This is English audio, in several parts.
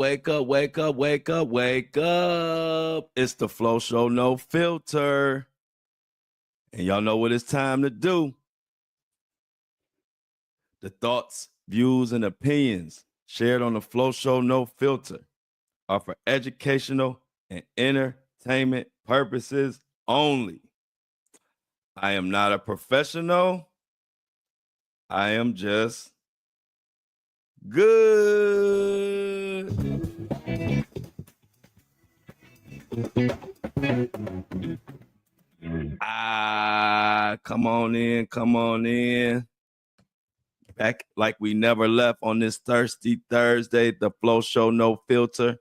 wake up, wake up, wake up, wake up. It's the Flo Show No Filter. And y'all know what it's time to do. The thoughts, views, and opinions shared on the Flo Show No Filter are for educational and entertainment purposes only. I am not a professional. I am just good. Come on in. Back like we never left on this Thirsty Thursday, the Flo Show No Filter.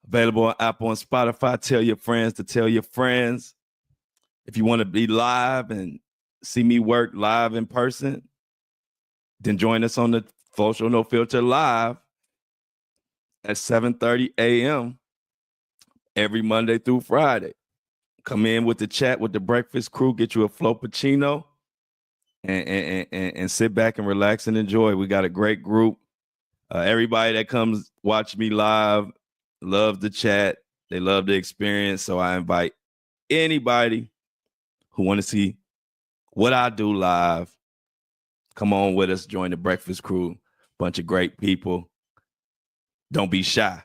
Available on Apple and Spotify. Tell your friends to tell your friends. If you want to be live and see me work live in person, then join us on the Flo Show No Filter live at 7:30 a.m. every Monday through Friday. Come in with the chat with the breakfast crew, get you a Floppuccino, and sit back and relax and enjoy. We got a great group. Everybody that comes watch me live loves the chat. They love the experience. So I invite anybody who want to see what I do live, come on with us, join the breakfast crew. Bunch of great people. Don't be shy.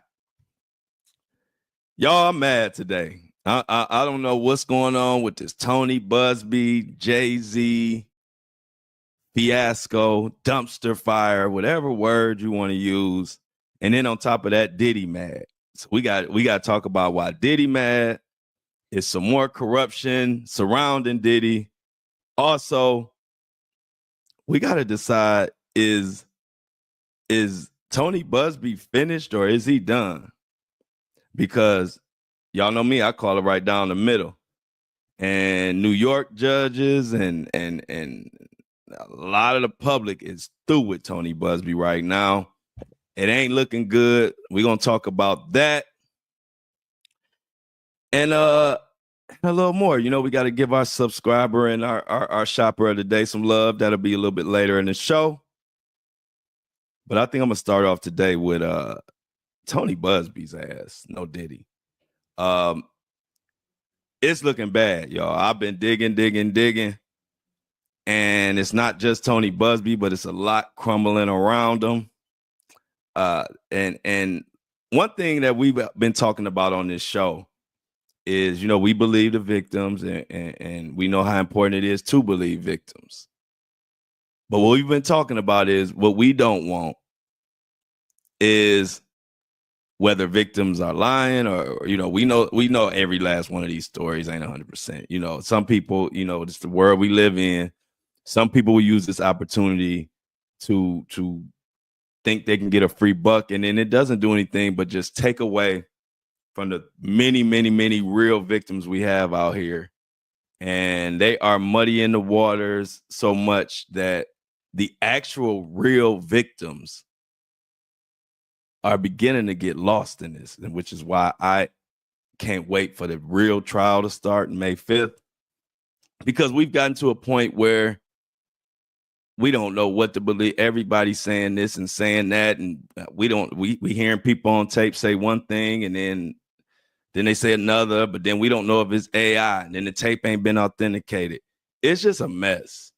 Y'all, I'm mad today. I don't know what's going on with this Tony Buzbee, Jay-Z, fiasco, dumpster fire, whatever word you want to use. And then on top of that, Diddy mad. So we got to talk about why Diddy mad. Is some more corruption surrounding Diddy. Also, we got to decide, is Tony Buzbee finished or is he done? Because y'all know me, I call it right down the middle. And New York judges and a lot of the public is through with Tony Buzbee right now. It ain't looking good. We're going to talk about that. And a little more. You know, we got to give our subscriber and our shopper of the day some love. That'll be a little bit later in the show. But I think I'm going to start off today with Tony Buzbee's ass. No Diddy. It's looking bad, y'all. I've been digging. And it's not just Tony Buzbee, but it's a lot crumbling around him. And one thing that we've been talking about on this show is, you know, we believe the victims and we know how important it is to believe victims. But what we've been talking about is what we don't want is whether victims are lying or, you know, we know every last one of these stories ain't 100%. You know, some people, you know, it's the world we live in. Some people will use this opportunity to think they can get a free buck, and then it doesn't do anything but just take away from the many real victims we have out here. And they are muddying the waters so much that the actual real victims are beginning to get lost in this, which is why I can't wait for the real trial to start May 5th, because we've gotten to a point where we don't know what to believe. Everybody's saying this and saying that, and we hearing people on tape say one thing and then they say another, but then we don't know if it's AI, and then the tape ain't been authenticated. It's just a mess.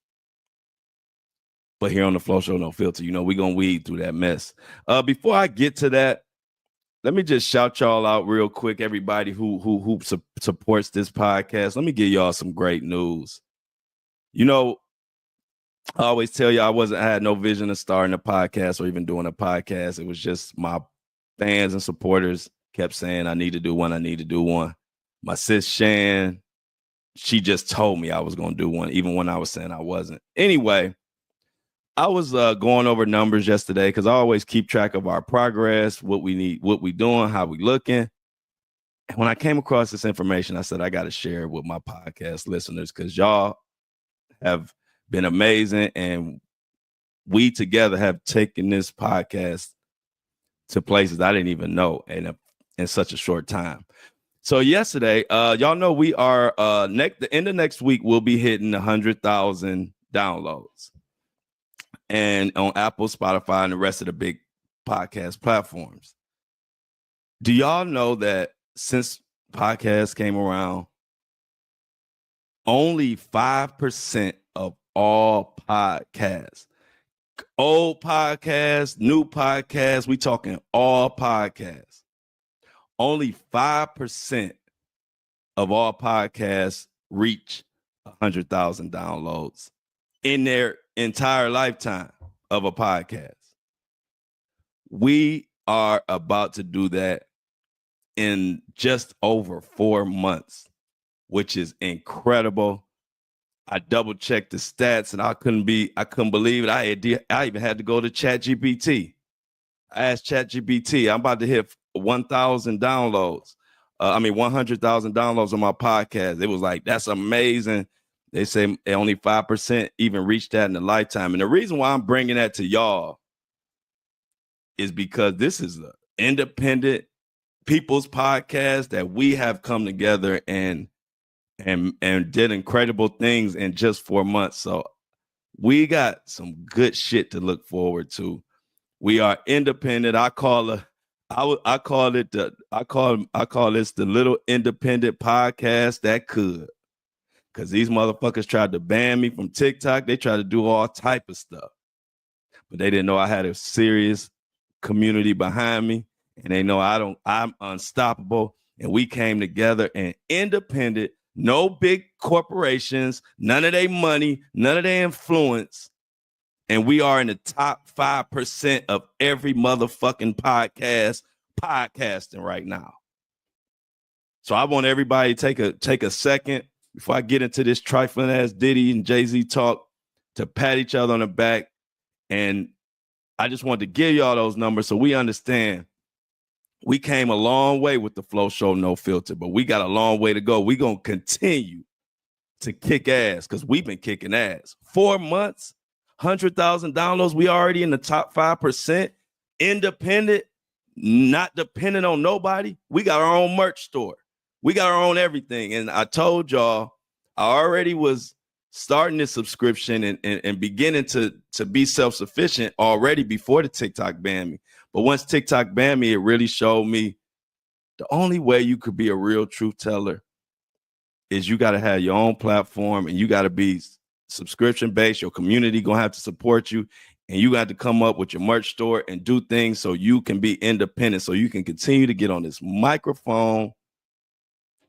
But here on the Flo Show No Filter, you know, we're going to weed through that mess. Before I get to that, let me just shout y'all out real quick, everybody who supports this podcast. Let me give y'all some great news. You know, I always tell you I had no vision of starting a podcast or even doing a podcast. It was just my fans and supporters kept saying I need to do one. My sis Shan, she just told me I was going to do one, even when I was saying I wasn't. Anyway, I was going over numbers yesterday because I always keep track of our progress, what we need, what we doing, how we looking. And when I came across this information, I said, I got to share it with my podcast listeners because y'all have been amazing. And we together have taken this podcast to places I didn't even know in such a short time. So yesterday, y'all know we are the end of next week, we'll be hitting 100,000 downloads. And on Apple, Spotify, and the rest of the big podcast platforms. Do y'all know that since podcasts came around, only 5% of all podcasts, old podcasts, new podcasts, we talking all podcasts, only 5% of all podcasts reach 100,000 downloads in their entire lifetime of a podcast. We are about to do that in just over 4 months, which is incredible. I double checked the stats and I couldn't believe it. I even had to go to ChatGPT. I asked ChatGPT, I'm about to hit 1,000 downloads. 100,000 downloads on my podcast. It was like, that's amazing. They say only 5% even reached that in a lifetime. And the reason why I'm bringing that to y'all is because this is an independent people's podcast that we have come together and did incredible things in just 4 months. So we got some good shit to look forward to. We are independent. I call this the little independent podcast that could. Because these motherfuckers tried to ban me from TikTok. They tried to do all type of stuff. But they didn't know I had a serious community behind me. And they know I'm unstoppable. And we came together and independent, no big corporations, none of their money, none of their influence. And we are in the top 5% of every motherfucking podcasting right now. So I want everybody to take a second before I get into this trifling ass Diddy and Jay-Z talk to pat each other on the back. And I just want to give y'all those numbers so we understand we came a long way with the Flo Show No Filter, but we got a long way to go. We're going to continue to kick ass because we've been kicking ass. 4 months, 100,000 downloads. We already in the top 5%. Independent, not dependent on nobody. We got our own merch store. We got our own everything. And I told y'all, I already was starting this subscription and beginning to be self-sufficient already before the TikTok banned me. But once TikTok banned me, it really showed me the only way you could be a real truth teller is you got to have your own platform and you got to be subscription-based. Your community going to have to support you. And you got to come up with your merch store and do things so you can be independent, so you can continue to get on this microphone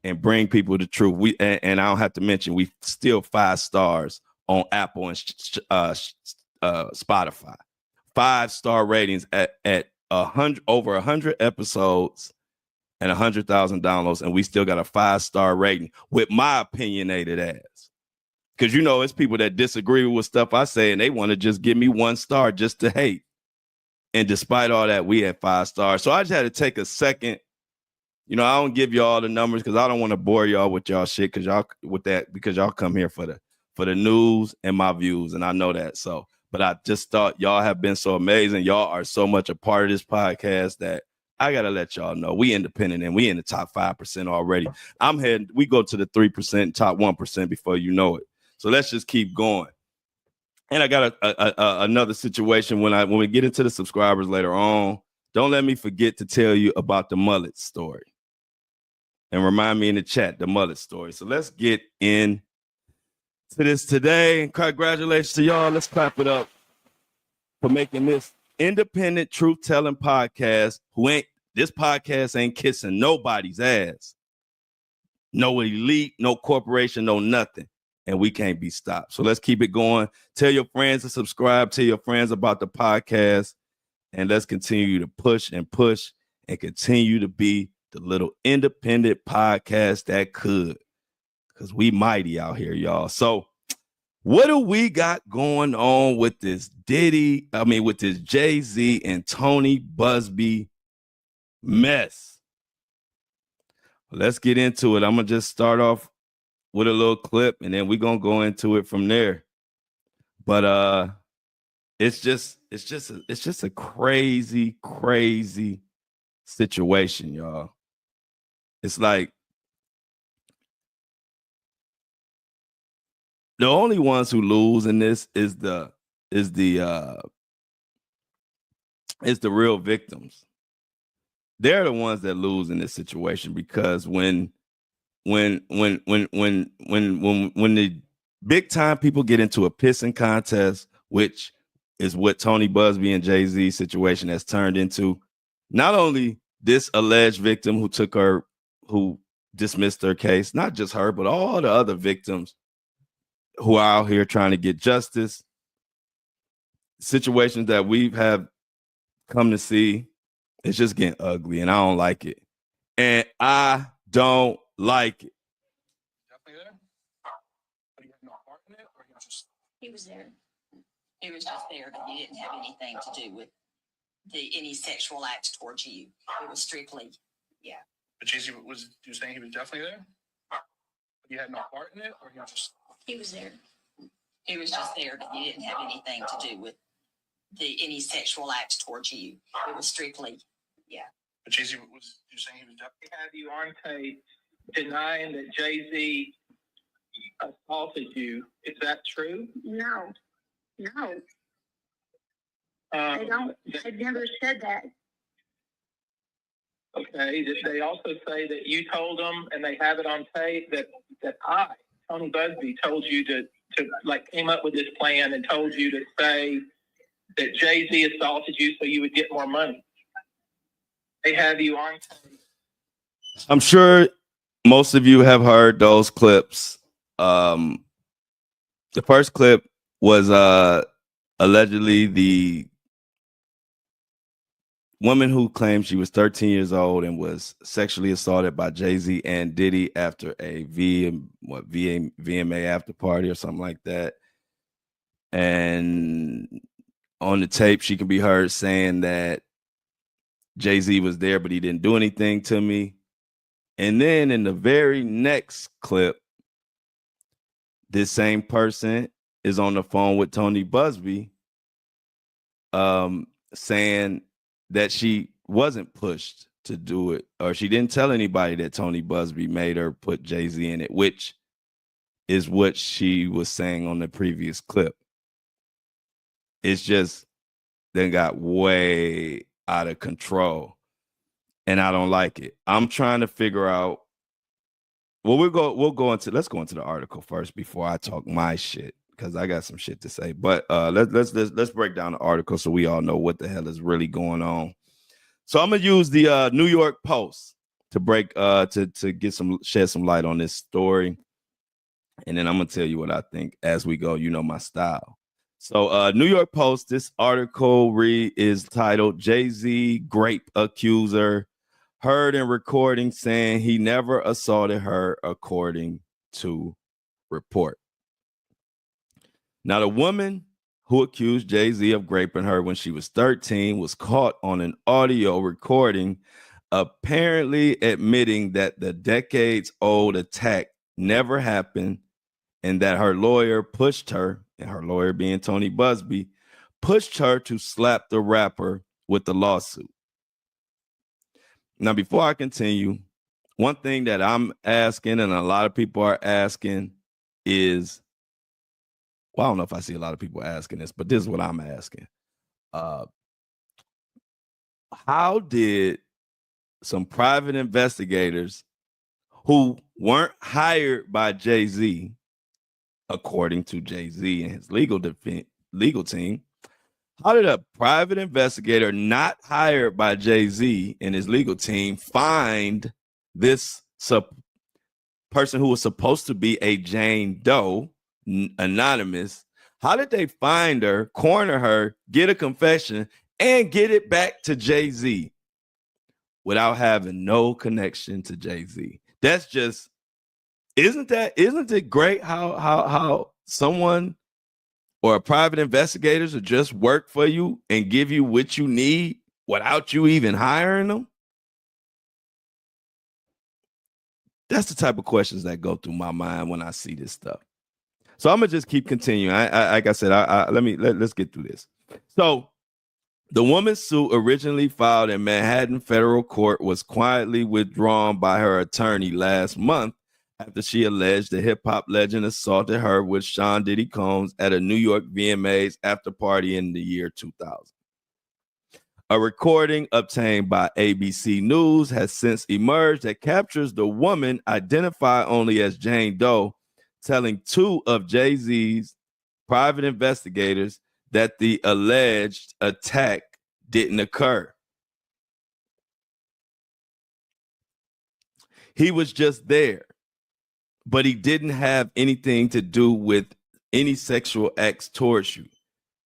and bring people the truth. And I don't have to mention, we still 5 stars on Apple and Spotify. 5-star ratings at over 100 episodes and 100,000 downloads, and we still got a 5-star rating with my opinionated ass. Because it's people that disagree with stuff I say, and they want to just give me 1 star just to hate. And despite all that, we had 5 stars. So I just had to take a second. I don't give y'all the numbers because I don't want to bore y'all with y'all shit because y'all come here for the news and my views, and I know that. So, but I just thought y'all have been so amazing. Y'all are so much a part of this podcast that I gotta let y'all know we independent and we in the top 5% already. We go to the 3%, top 1% before you know it. So let's just keep going. And I got another situation when we get into the subscribers later on. Don't let me forget to tell you about the mullet story. And remind me in the chat, the mullet story. So let's get in to this today. Congratulations to y'all. Let's clap it up for making this independent truth-telling podcast. This podcast ain't kissing nobody's ass. No elite, no corporation, no nothing. And we can't be stopped. So let's keep it going. Tell your friends to subscribe. Tell your friends about the podcast. And let's continue to push and continue to be the little independent podcast that could. Because we mighty out here, y'all. So what do we got going on with this with this Jay-Z and Tony Buzbee mess? Let's get into it. I'm going to just start off with a little clip, and then we're going to go into it from there. But it's just a crazy, crazy situation, y'all. It's like the only ones who lose in this is the real victims. they're the ones that lose in this situation, because when the big time people get into a pissing contest, which is what Tony Buzbee and Jay-Z situation has turned into, not only this alleged victim who dismissed her case, not just her, but all the other victims who are out here trying to get justice, situations that we have come to see, it's just getting ugly, and I don't like it. And I don't like it. Definitely there? But you had no part in it, or you just... He was there. He was just there, but he didn't have anything to do with any sexual acts towards you. It was strictly, yeah. But Jay-Z was you saying he was definitely there? But you had no part in it, or you just... He was there. He was just there, but he didn't have anything to do with any sexual acts towards you. It was strictly, yeah. But Jay-Z was you saying he was definitely... Have you on tape denying that Jay-Z assaulted you? Is that true? No. I don't. I never said that. Okay. Did they also say that you told them, and they have it on tape, that I, Tony Buzbee, told you to like came up with this plan and told you to say that Jay-Z assaulted you so you would get more money? They have you on tape. I'm sure most of you have heard those clips. The first clip was allegedly the woman who claimed she was 13 years old and was sexually assaulted by Jay-Z and Diddy after a VMA after party or something like that. And on the tape, she can be heard saying that Jay-Z was there, but he didn't do anything to me. And then in the very next clip, this same person is on the phone with Tony Buzbee, saying that she wasn't pushed to do it, or she didn't tell anybody that Tony Buzbee made her put Jay-Z in it, which is what she was saying on the previous clip. It's just then got way out of control, and I don't like it. I'm trying to figure out. Well, let's go into the article first before I talk my shit, because I got some shit to say. But let's break down the article so we all know what the hell is really going on. So I'm gonna use the New York Post to shed some light on this story, and then I'm gonna tell you what I think as we go. You know my style. So New York Post, this article is titled "Jay-Z Grape Accuser Heard in Recording Saying He Never Assaulted Her," according to report. Now, the woman who accused Jay-Z of raping her when she was 13 was caught on an audio recording, apparently admitting that the decades-old attack never happened and that her lawyer pushed her, and her lawyer being Tony Buzbee, pushed her to slap the rapper with the lawsuit. Now, before I continue, one thing that I'm asking, and a lot of people are asking, is, well, I don't know if I see a lot of people asking this, but this is what I'm asking. How did some private investigators who weren't hired by Jay-Z, according to Jay-Z and his legal team, how did a private investigator not hired by Jay-Z and his legal team find this person who was supposed to be a Jane Doe, anonymous? How did they find her, corner her, get a confession, and get it back to Jay-Z without having no connection to Jay-Z? That's just, isn't it great how someone or a private investigators will just work for you and give you what you need without you even hiring them? That's the type of questions that go through my mind when I see this stuff. So I'm gonna just keep continuing. Like I said, let's get through this. So the woman's suit, originally filed in Manhattan federal court, was quietly withdrawn by her attorney last month after she alleged the hip-hop legend assaulted her with Sean Diddy Combs at a New York VMAs after party in the year 2000. A recording obtained by ABC News has since emerged that captures the woman identified only as Jane Doe telling two of Jay-Z's private investigators that the alleged attack didn't occur. He was just there, but he didn't have anything to do with any sexual acts towards you.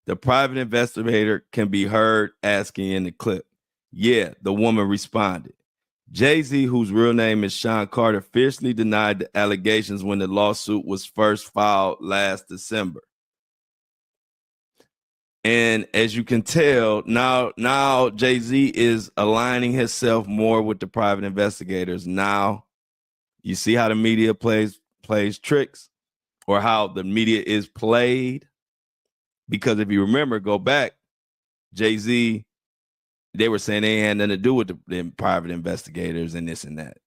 The private investigator can be heard asking in the clip. Yeah, the woman responded. Jay-Z, whose real name is Sean Carter, fiercely denied the allegations when the lawsuit was first filed last December. And as you can tell, now Jay-Z is aligning himself more with the private investigators. Now, you see how the media plays tricks, or how the media is played. Because if you remember, go back, Jay-Z, they were saying they had nothing to do with the private investigators and this and that.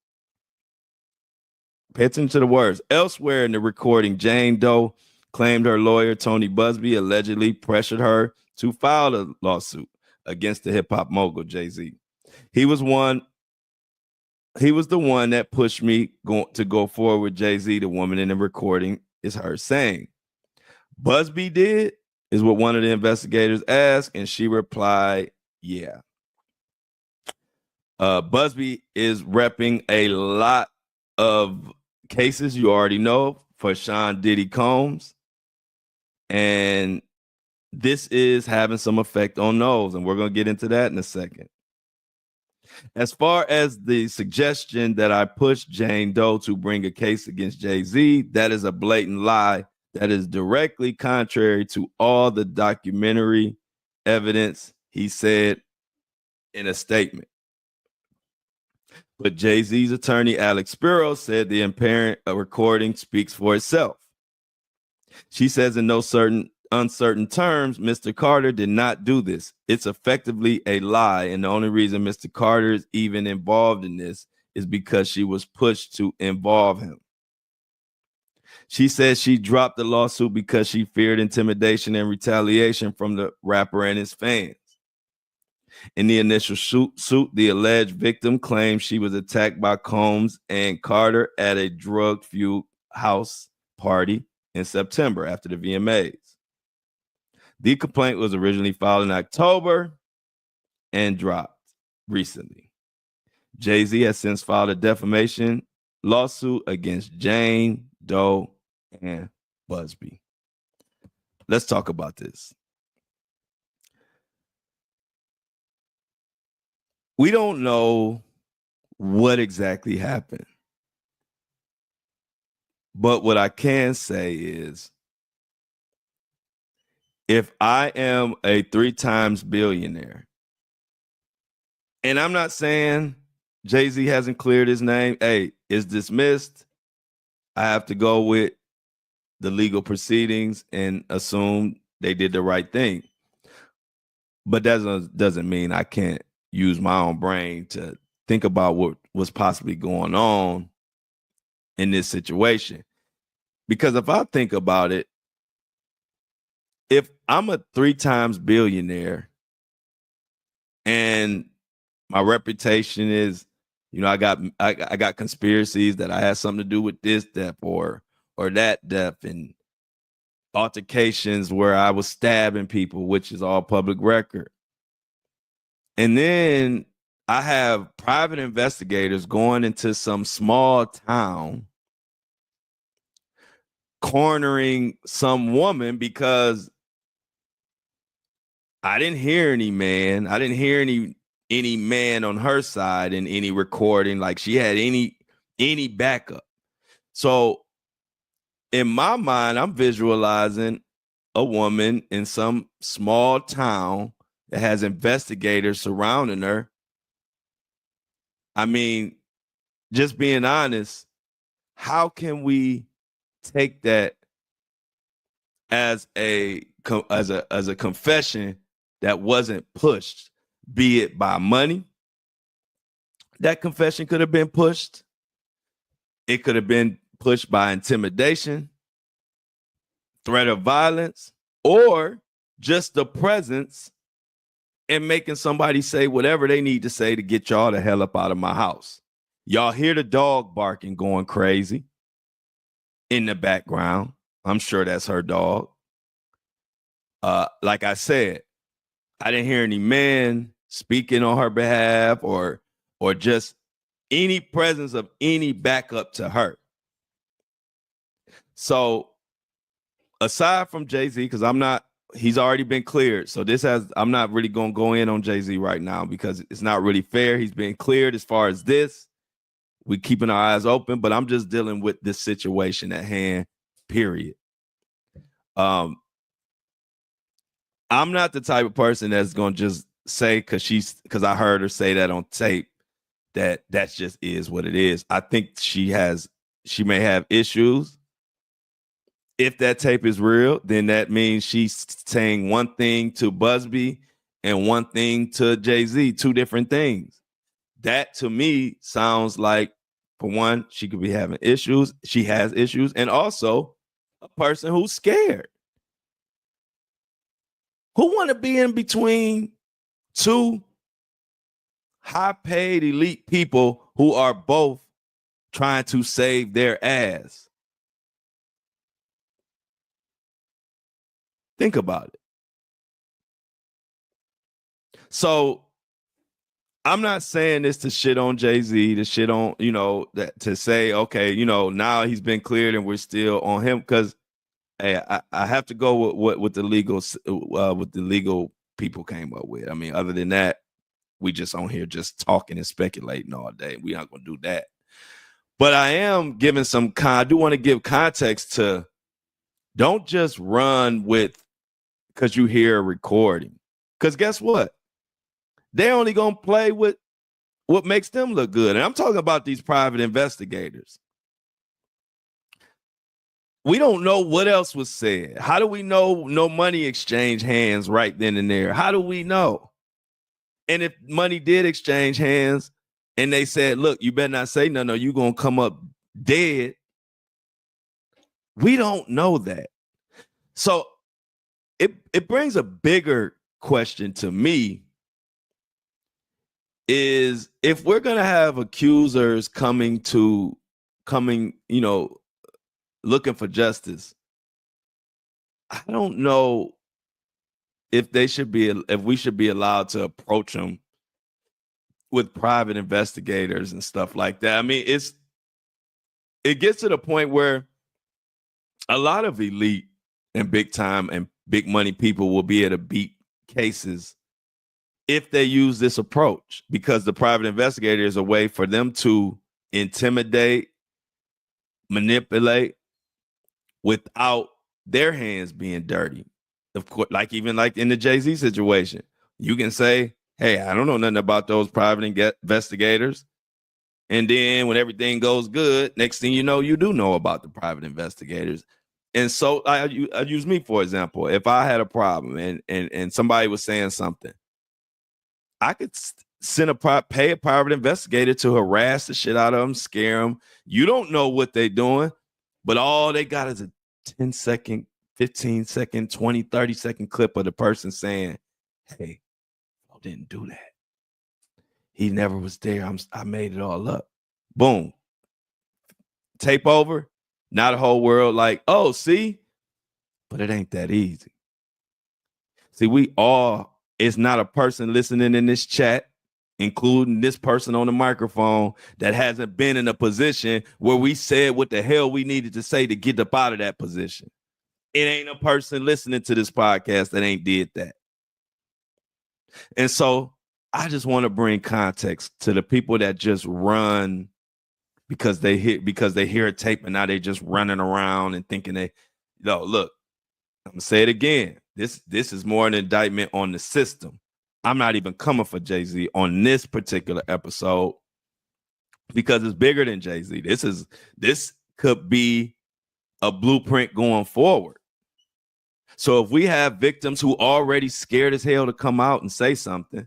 Pay attention to the words. Elsewhere in the recording, Jane Doe claimed her lawyer, Tony Buzbee, allegedly pressured her to file a lawsuit against the hip-hop mogul, Jay-Z. He was the one that pushed me to go forward with Jay-Z. The woman in the recording is her saying. Buzbee did, is what one of the investigators asked, and she replied, yeah. Buzbee is repping a lot of cases you already know for Sean Diddy Combs, and this is having some effect on those, and we're going to get into that in a second. As far as the suggestion that I pushed Jane Doe to bring a case against Jay-Z, that is a blatant lie that is directly contrary to all the documentary evidence, he said in a statement. But Jay-Z's attorney, Alex Spiro, said the apparent recording speaks for itself. She says in no uncertain terms, Mr. Carter did not do this. It's effectively a lie, and the only reason Mr. Carter is even involved in this is because she was pushed to involve him. She says she dropped the lawsuit because she feared intimidation and retaliation from the rapper and his fans. In the initial suit, the alleged victim claimed she was attacked by Combs and Carter at a drug-fueled house party in September after the VMAs. The complaint was originally filed in October and dropped recently. Jay-Z has since filed a defamation lawsuit against Jane Doe and Buzbee. Let's talk about this. We don't know what exactly happened. But what I can say is, if I am a 3 times billionaire, and I'm not saying Jay-Z hasn't cleared his name, hey, it's dismissed, I have to go with the legal proceedings and assume they did the right thing. But that doesn't mean I can't use my own brain to think about what was possibly going on in this situation. Because if I think about it, if I'm a 3 times billionaire and my reputation is, I got conspiracies that I had something to do with this death or that death, and altercations where I was stabbing people, which is all public record. And then I have private investigators going into some small town, cornering some woman because I didn't hear any man. I didn't hear any man on her side in any recording, like she had any backup. So in my mind, I'm visualizing a woman in some small town that has investigators surrounding her. I mean, just being honest, how can we take that as a confession that wasn't pushed, be it by money? That confession could have been pushed. It could have been pushed by intimidation, threat of violence, or just the presence and making somebody say whatever they need to say to get y'all the hell up out of my house. Y'all hear the dog barking going crazy in the background. I'm sure that's her dog. Like I said, I didn't hear any men speaking on her behalf or just any presence of any backup to her. So aside from Jay-Z, because he's already been cleared. So I'm not really going to go in on Jay-Z right now because it's not really fair. He's been cleared as far as this. We're keeping our eyes open, but I'm just dealing with this situation at hand, period. I'm not the type of person that's going to just say, because I heard her say that on tape, that just is what it is. I think she may have issues. If that tape is real, then that means she's saying one thing to Buzbee and one thing to Jay-Z, two different things. That to me sounds like, for one, she could be having issues. She has issues, and also a person who's scared. Who want to be in between two high-paid elite people who are both trying to save their ass? Think about it. So I'm not saying this to shit on Jay-Z, to shit on, that to say, okay, now he's been cleared and we're still on him, because hey, I have to go with what the legal people came up with. I mean, other than that, we just on here just talking and speculating all day. We're not gonna do that. But I am giving I do want to give context to, don't just run with because you hear a recording. Because guess what? They're only going to play with what makes them look good. And I'm talking about these private investigators. We don't know what else was said. How do we know no money exchanged hands right then and there? How do we know? And if money did exchange hands and they said, look, you better not say no, you're going to come up dead. We don't know that. So it brings a bigger question to me, is if we're going to have accusers coming, looking for justice, I don't know if we should be allowed to approach them with private investigators and stuff like that. I mean, it gets to the point where a lot of elite and big time and big money people will be able to beat cases if they use this approach, because the private investigator is a way for them to intimidate, manipulate without their hands being dirty. Of course, like in the Jay-Z situation, you can say, hey, I don't know nothing about those private investigators. And then when everything goes good, next thing you know, you do know about the private investigators. And so I use me, for example. If I had a problem and somebody was saying something, I could pay a private investigator to harass the shit out of them, scare them. You don't know what they're doing, but all they got is a 10-second, 15-second, 20, 30-second clip of the person saying, hey, I didn't do that. He never was there. I made it all up. Boom. Tape over. Now the whole world like, oh, see? But it ain't that easy. See, it's not a person listening in this chat, including this person on the microphone, that hasn't been in a position where we said what the hell we needed to say to get up out of that position. It ain't a person listening to this podcast that ain't did that. And so I just want to bring context to the people that just run because they hear a tape and now they just running around and thinking look, I'm gonna say it again. This is more an indictment on the system. I'm not even coming for Jay-Z on this particular episode because it's bigger than Jay-Z. This could be a blueprint going forward. So if we have victims who already scared as hell to come out and say something,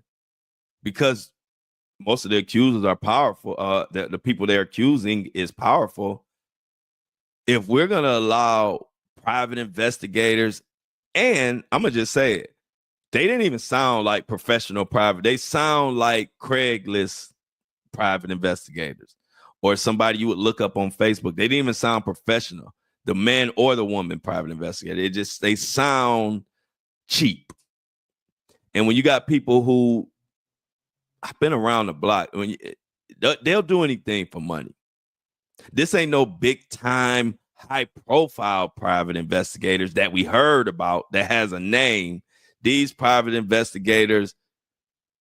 because most of the accusers are powerful, the people they're accusing is powerful. If we're going to allow private investigators, and I'm going to just say it, They didn't even sound like professional private. They sound like Craigslist private investigators or somebody you would look up on Facebook. They didn't even sound professional. The man or the woman private investigator. They sound cheap. And when you got people who I've been around the block, they'll do anything for money. This ain't no big time, high profile private investigators that we heard about that has a name. These private investigators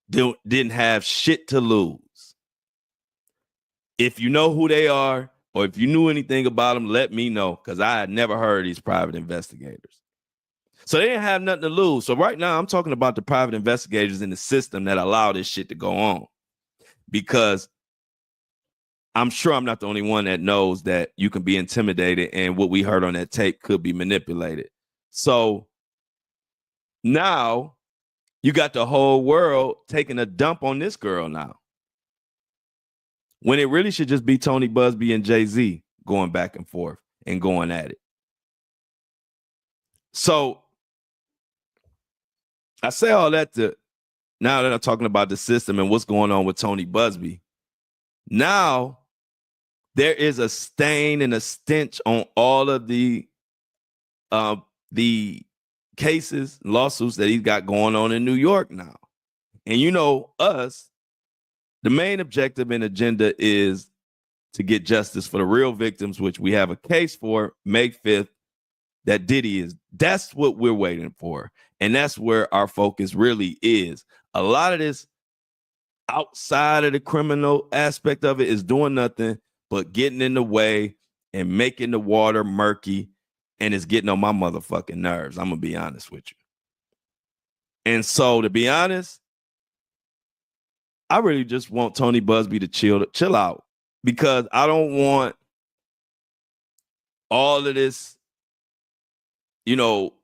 didn't have shit to lose. If you know who they are, or if you knew anything about them, let me know, because I had never heard of these private investigators. So they didn't have nothing to lose. So right now I'm talking about the private investigators in the system that allow this shit to go on, because I'm sure I'm not the only one that knows that you can be intimidated and what we heard on that tape could be manipulated. So now you got the whole world taking a dump on this girl now, when it really should just be Tony Buzbee and Jay-Z going back and forth and going at it. So I say all that to, now that I'm talking about the system and what's going on with Tony Buzbee, now there is a stain and a stench on all of the cases, lawsuits that he's got going on in New York now. And you know, us, the main objective and agenda is to get justice for the real victims, which we have a case for May 5th that Diddy is. That's what we're waiting for. And that's where our focus really is. A lot of this outside of the criminal aspect of it is doing nothing but getting in the way and making the water murky. And it's getting on my motherfucking nerves. I'm going to be honest with you. And so, to be honest, I really just want Tony Buzbee to chill out, because I don't want all of this, you know,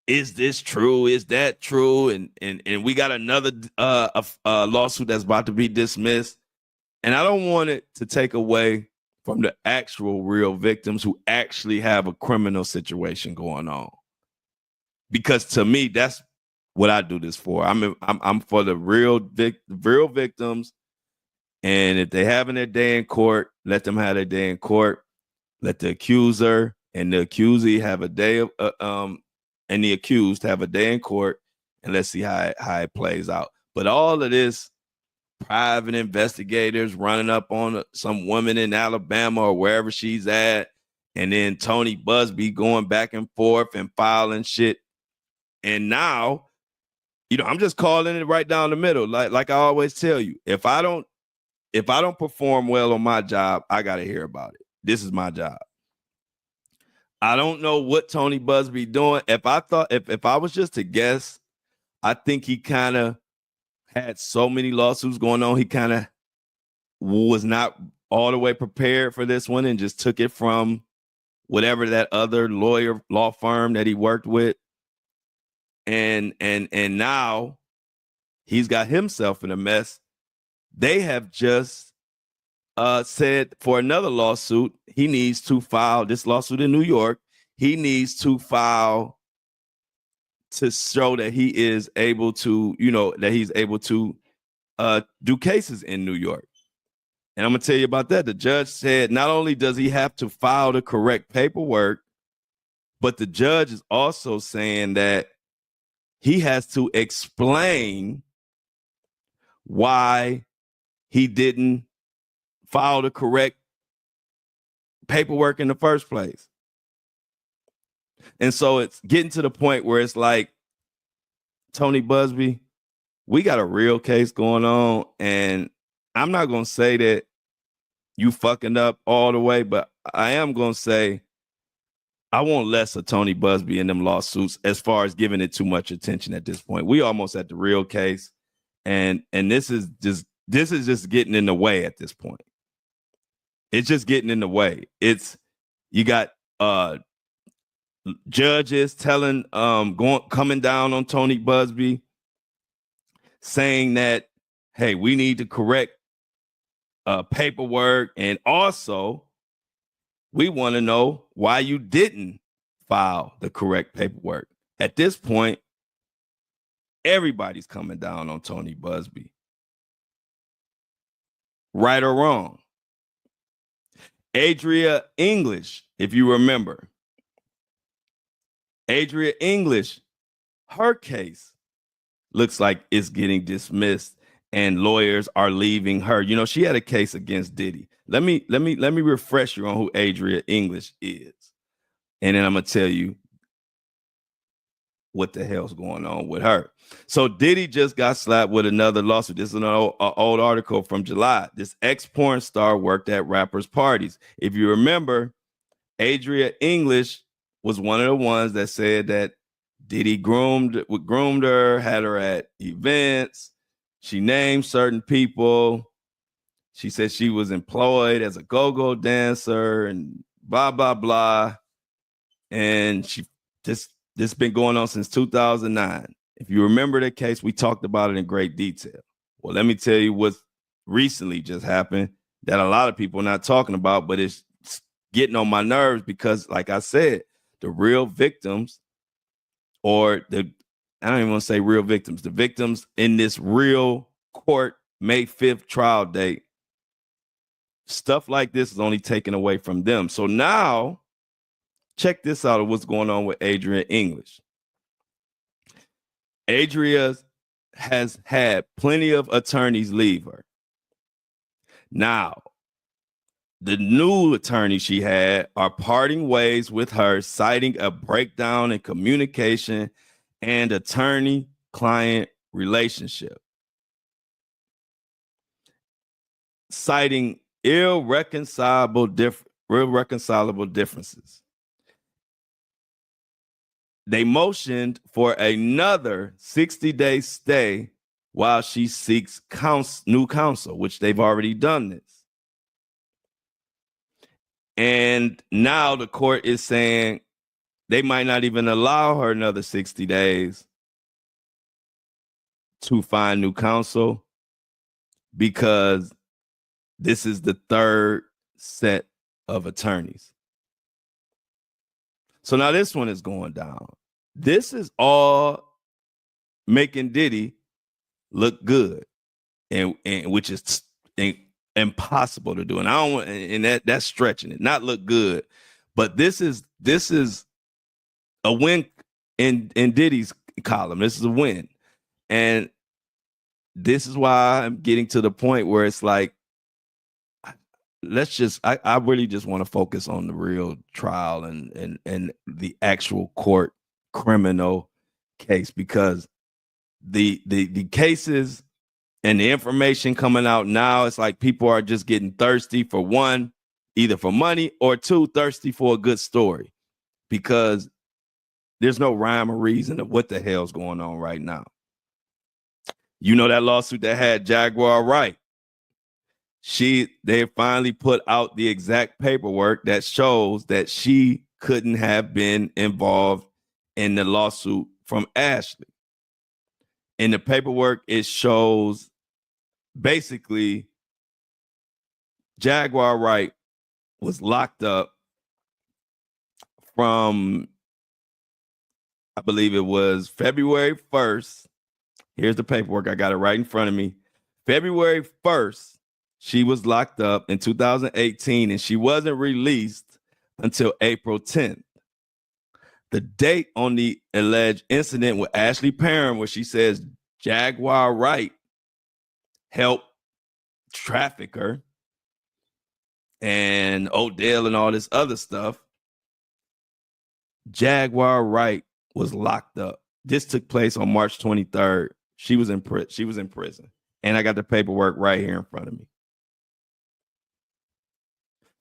is this true? Is that true? And we got another lawsuit that's about to be dismissed. And I don't want it to take away from the actual real victims who actually have a criminal situation going on. Because to me, that's what I do this for. I'm for the real victims. And if they having their day in court, let them have their day in court. Let the accuser and the accusee have a day of and the accused have a day in court, and let's see how it plays out. But all of this private investigators running up on some woman in Alabama or wherever she's at, and then Tony Buzbee going back and forth and filing shit. And now, you know, I'm just calling it right down the middle. Like I always tell you, if I don't perform well on my job, I got to hear about it. This is my job. I don't know what Tony Buzbee doing. If I was just to guess, I think he kind of had so many lawsuits going on. He kind of was not all the way prepared for this one and just took it from whatever that other law firm that he worked with. And now he's got himself in a mess. They have just said for another lawsuit, he needs to file this lawsuit in New York. He needs to file to show that he is able to, you know, that he's able to do cases in New York. And I'm going to tell you about that. The judge said not only does he have to file the correct paperwork, but the judge is also saying that he has to explain why he didn't file the correct paperwork in the first place. And so it's getting to the point where it's like, Tony Buzbee, we got a real case going on. And I'm not going to say that you fucking up all the way, but I am going to say I want less of Tony Buzbee in them lawsuits as far as giving it too much attention at this point. We almost at the real case. And this is just getting in the way at this point. It's just getting in the way. You got judges telling coming down on Tony Buzbee, saying that, hey, we need to correct paperwork, and also we want to know why you didn't file the correct paperwork. At this point, everybody's coming down on Tony Buzbee. Right or wrong. Adria English, if you remember. Adria English, her case looks like it's getting dismissed and lawyers are leaving her. You know, she had a case against Diddy. Let me refresh you on who Adria English is. And then I'm going to tell you what the hell's going on with her. So Diddy just got slapped with another lawsuit. This is an old article from July. This ex-porn star worked at rappers' parties. If you remember, Adria English was one of the ones that said that Diddy groomed her, had her at events. She named certain people. She said she was employed as a go-go dancer and blah, blah, blah. And she this been going on since 2009. If you remember the case, we talked about it in great detail. Well, let me tell you what recently just happened that a lot of people are not talking about, but it's getting on my nerves because, like I said, the real victims, or I don't even want to say real victims, the victims in this real court May 5th trial date, stuff like this is only taken away from them. So now, check this out of what's going on with Adria English. Adria has had plenty of attorneys leave her. Now, the new attorneys she had are parting ways with her, citing a breakdown in communication and attorney-client relationship, citing irreconcilable differences. They motioned for another 60-day stay while she seeks new counsel, which they've already done this. And now the court is saying they might not even allow her another 60 days to find new counsel because this is the third set of attorneys. So now this one is going down. This is all making Diddy look good, and which is impossible to do. And I don't want, and that's stretching it, not look good. But this is a win in Diddy's column. This is a win. And this is why I'm getting to the point where it's like, I really just want to focus on the real trial and the actual court criminal case, because the cases and the information coming out now, it's like people are just getting thirsty for one, either for money, or two, thirsty for a good story, because there's no rhyme or reason of what the hell's going on right now. You know that lawsuit that had Jaguar Wright? They finally put out the exact paperwork that shows that she couldn't have been involved in the lawsuit from Ashley. In the paperwork, it shows basically Jaguar Wright was locked up from, I believe it was February 1st. Here's the paperwork. I got it right in front of me. February 1st, she was locked up in 2018, and she wasn't released until April 10th. The date on the alleged incident with Ashley Perrin, where she says Jaguar Wright helped traffic her, and Odell and all this other stuff, Jaguar Wright was locked up. This took place on March 23rd. She was in prison. And I got the paperwork right here in front of me.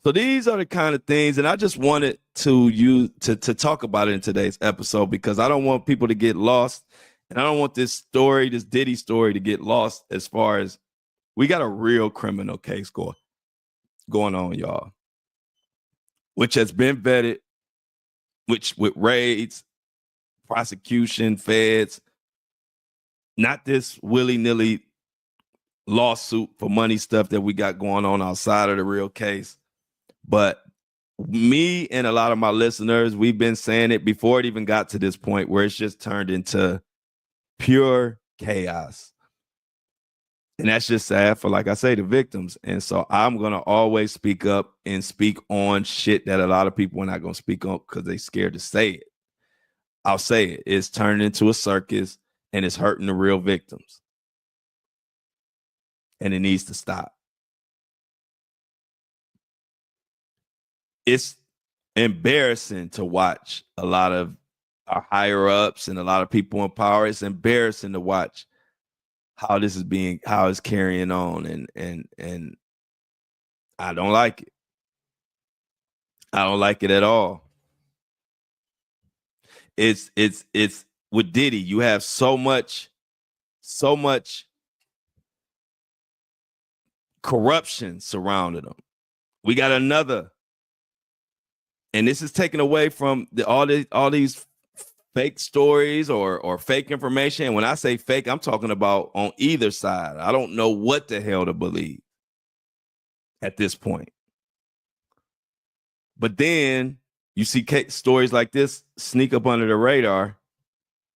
So these are the kind of things, and I just wanted to talk about it in today's episode, because I don't want people to get lost, and I don't want this Diddy story to get lost, as far as we got a real criminal case going on, y'all, which has been vetted, which with raids, prosecution, feds, not this willy-nilly lawsuit for money stuff that we got going on outside of the real case. But me and a lot of my listeners, we've been saying it before it even got to this point where it's just turned into Pure chaos. And that's just sad for, like I say, the victims. And so I'm going to always speak up and speak on shit that a lot of people are not going to speak on because they're scared to say it. I'll say it. It's turned into a circus and it's hurting the real victims. And it needs to stop. It's embarrassing to watch a lot of our higher ups and a lot of people in power. It's embarrassing to watch how this is how it's carrying on. And I don't like it. I don't like it at all. It's with Diddy, you have so much corruption surrounding him. We got another, and this is taken away from all these fake stories or fake information. And when I say fake, I'm talking about on either side. I don't know what the hell to believe at this point. But then you see stories like this sneak up under the radar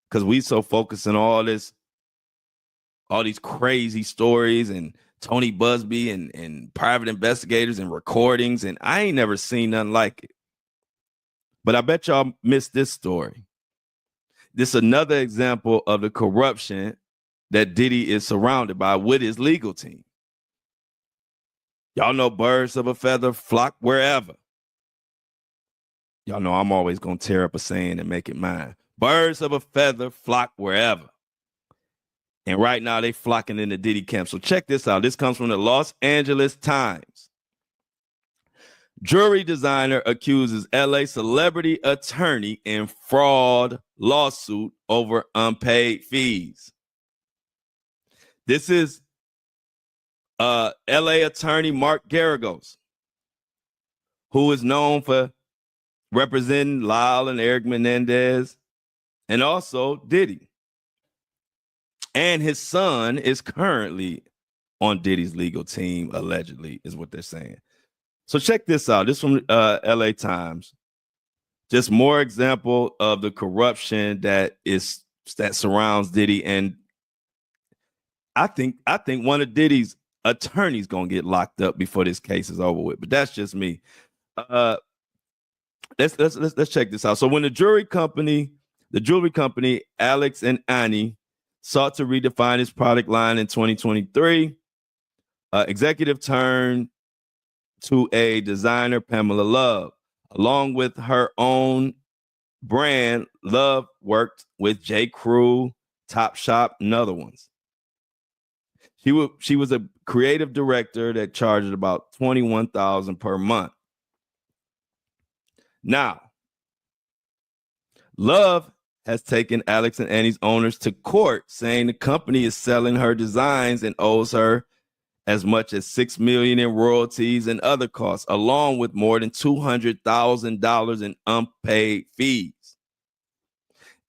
because we so focused on all these crazy stories and Tony Buzbee and private investigators and recordings, and I ain't never seen nothing like it. But I bet y'all missed this story. This is another example of the corruption that Diddy is surrounded by with his legal team. Y'all know birds of a feather flock wherever. Y'all know I'm always going to tear up a saying and make it mine. Birds of a feather flock wherever. And right now they flocking in the Diddy camp. So check this out. This comes from the Los Angeles Times. Jewelry designer accuses LA celebrity attorney in fraud lawsuit over unpaid fees. This is LA attorney Mark Garagos, who is known for representing Lyle and Eric Menendez and also Diddy. And his son is currently on Diddy's legal team, allegedly, is what they're saying. So check this out. This from LA Times. Just more example of the corruption that surrounds Diddy. And I think one of Diddy's attorneys gonna get locked up before this case is over with. But that's just me. Let's check this out. So when the jewelry company Alex and Ani sought to redefine its product line in 2023, executive turned to a designer, Pamela Love. Along with her own brand, Love worked with J. Crew, Topshop, and other ones. She was a creative director that charged about $21,000 per month. Now, Love has taken Alex and Annie's owners to court, saying the company is selling her designs and owes her as much as $6 million in royalties and other costs, along with more than $200,000 in unpaid fees.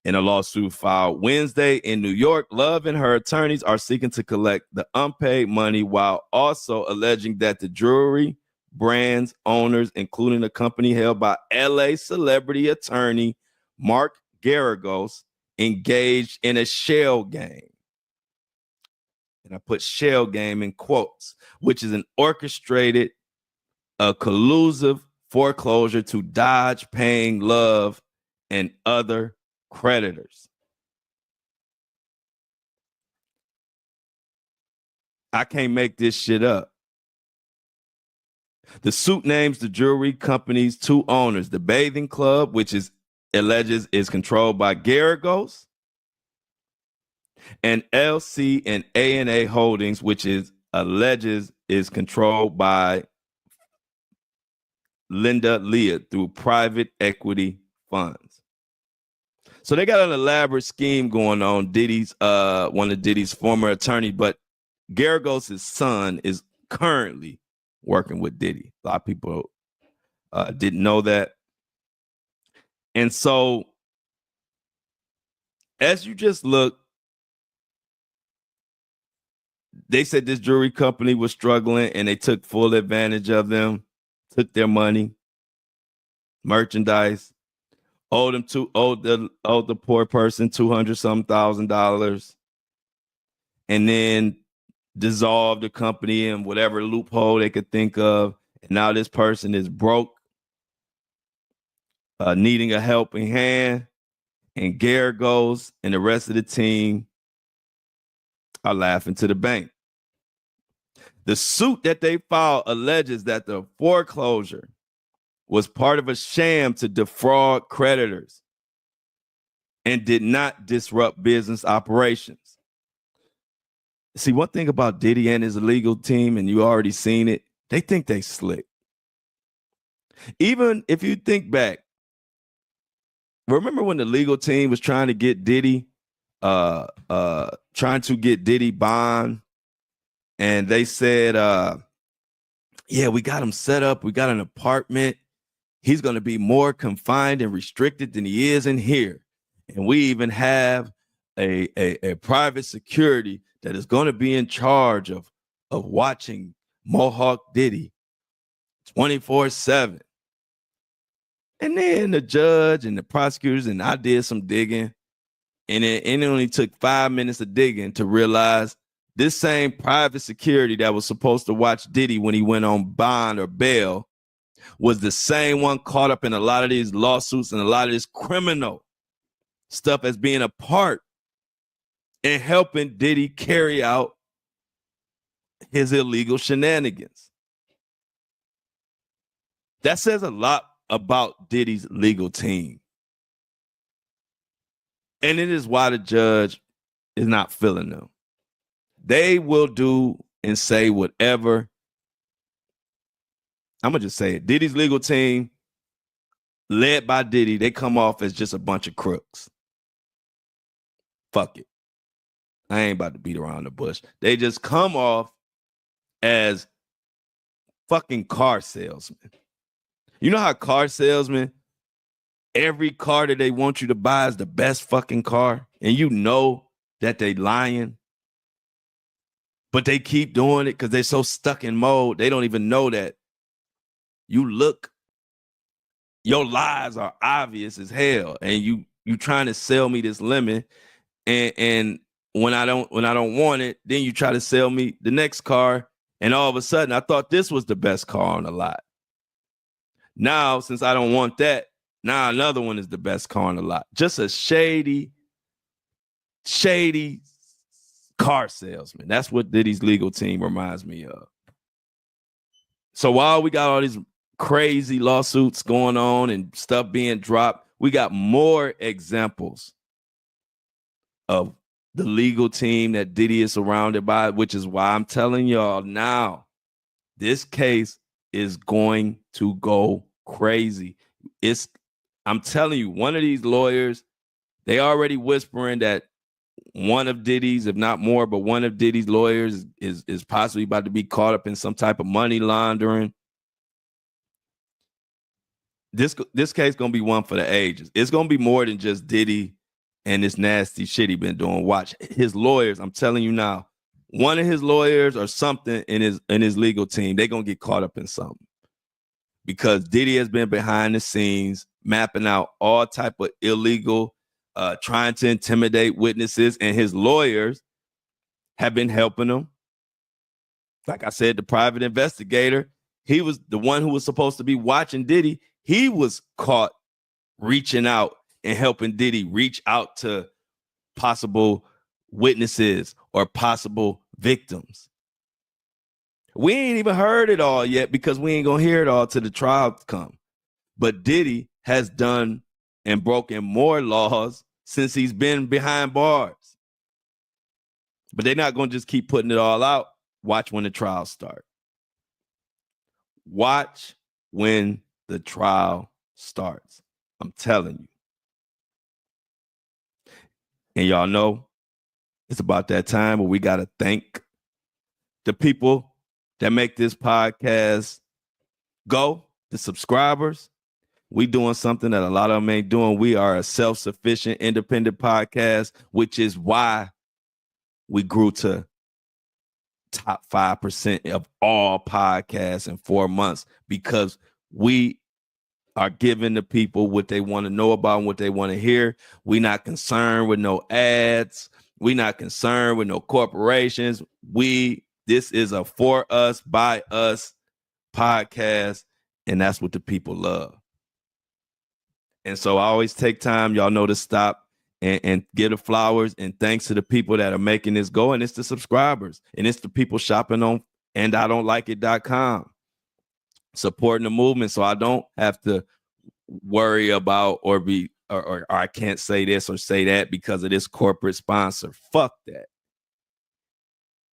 In a lawsuit filed Wednesday in New York, Love and her attorneys are seeking to collect the unpaid money while also alleging that the jewelry brand's owners, including a company held by LA celebrity attorney Mark Garagos, engaged in a shell game. And I put shell game in quotes, which is an orchestrated, collusive foreclosure to dodge paying Love and other creditors. I can't make this shit up. The suit names the jewelry company's two owners, the Bathing Club, which alleges is controlled by Garagos, and LC and A&A Holdings, which alleges is controlled by Linda Leah through private equity funds. So they got an elaborate scheme going on. Diddy's one of Diddy's former attorneys, but Garagos' son is currently working with Diddy. A lot of people didn't know that. And so as you just look, they said this jewelry company was struggling and they took full advantage of them, took their money, merchandise, owed the poor person $200,000, and then dissolved the company in whatever loophole they could think of. And now this person is broke, needing a helping hand. And Garagos and the rest of the team are laughing to the bank. The suit that they filed alleges that the foreclosure was part of a sham to defraud creditors and did not disrupt business operations. See, one thing about Diddy and his legal team, and you already seen it, they think they slick. Even if you think back, remember when the legal team was trying to get Diddy bond, and they said, yeah, we got him set up. We got an apartment. He's going to be more confined and restricted than he is in here. And we even have a private security that is going to be in charge of watching Mohawk Diddy 24/7. And then the judge and the prosecutors and I did some digging, and it only took 5 minutes of digging to realize this same private security that was supposed to watch Diddy when he went on bond or bail was the same one caught up in a lot of these lawsuits and a lot of this criminal stuff as being a part in helping Diddy carry out his illegal shenanigans. That says a lot about Diddy's legal team. And it is why the judge is not feeling them. They will do and say whatever. I'm going to just say it. Diddy's legal team, led by Diddy, they come off as just a bunch of crooks. Fuck it. I ain't about to beat around the bush. They just come off as fucking car salesmen. You know how car salesmen, every car that they want you to buy is the best fucking car, and you know that they lying, but they keep doing it because they're so stuck in mode. They don't even know that your lies are obvious as hell, and you trying to sell me this lemon, and when I don't want it, then you try to sell me the next car, and all of a sudden I thought this was the best car on the lot. Now, since I don't want that, now another one is the best car on the lot. Just a shady car salesman. That's what Diddy's legal team reminds me of. So while we got all these crazy lawsuits going on and stuff being dropped, we got more examples of the legal team that Diddy is surrounded by, which is why I'm telling y'all now, this case is going to go crazy. I'm telling you, one of these lawyers, they already whispering that one of Diddy's, if not more, but one of Diddy's lawyers is possibly about to be caught up in some type of money laundering. This case gonna be one for the ages. It's gonna be more than just Diddy and this nasty shit he been doing. Watch his lawyers. I'm telling you now, one of his lawyers or something in his legal team, they gonna get caught up in something, because Diddy has been behind the scenes mapping out all type of illegal, trying to intimidate witnesses, and his lawyers have been helping him. Like I said, the private investigator, he was the one who was supposed to be watching Diddy. He was caught reaching out and helping Diddy reach out to possible witnesses or possible victims. We ain't even heard it all yet because we ain't gonna hear it all till the trial come. But Diddy has done and broken more laws since he's been behind bars. But they're not gonna just keep putting it all out. Watch when the trial start. Watch when the trial starts. I'm telling you. And y'all know it's about that time where we gotta thank the people that make this podcast go, the subscribers. We doing something that a lot of them ain't doing. We are a self-sufficient, independent podcast, which is why we grew to top 5% of all podcasts in 4 months, because we are giving the people what they want to know about and what they want to hear. We not concerned with no ads. We not concerned with no corporations. This is a for us, by us podcast, and that's what the people love. And so I always take time, y'all know, to stop and give the flowers and thanks to the people that are making this go. And it's the subscribers and it's the people shopping on andidon'tlikeit.com, supporting the movement. So I don't have to worry about or I can't say this or say that because of this corporate sponsor. Fuck that.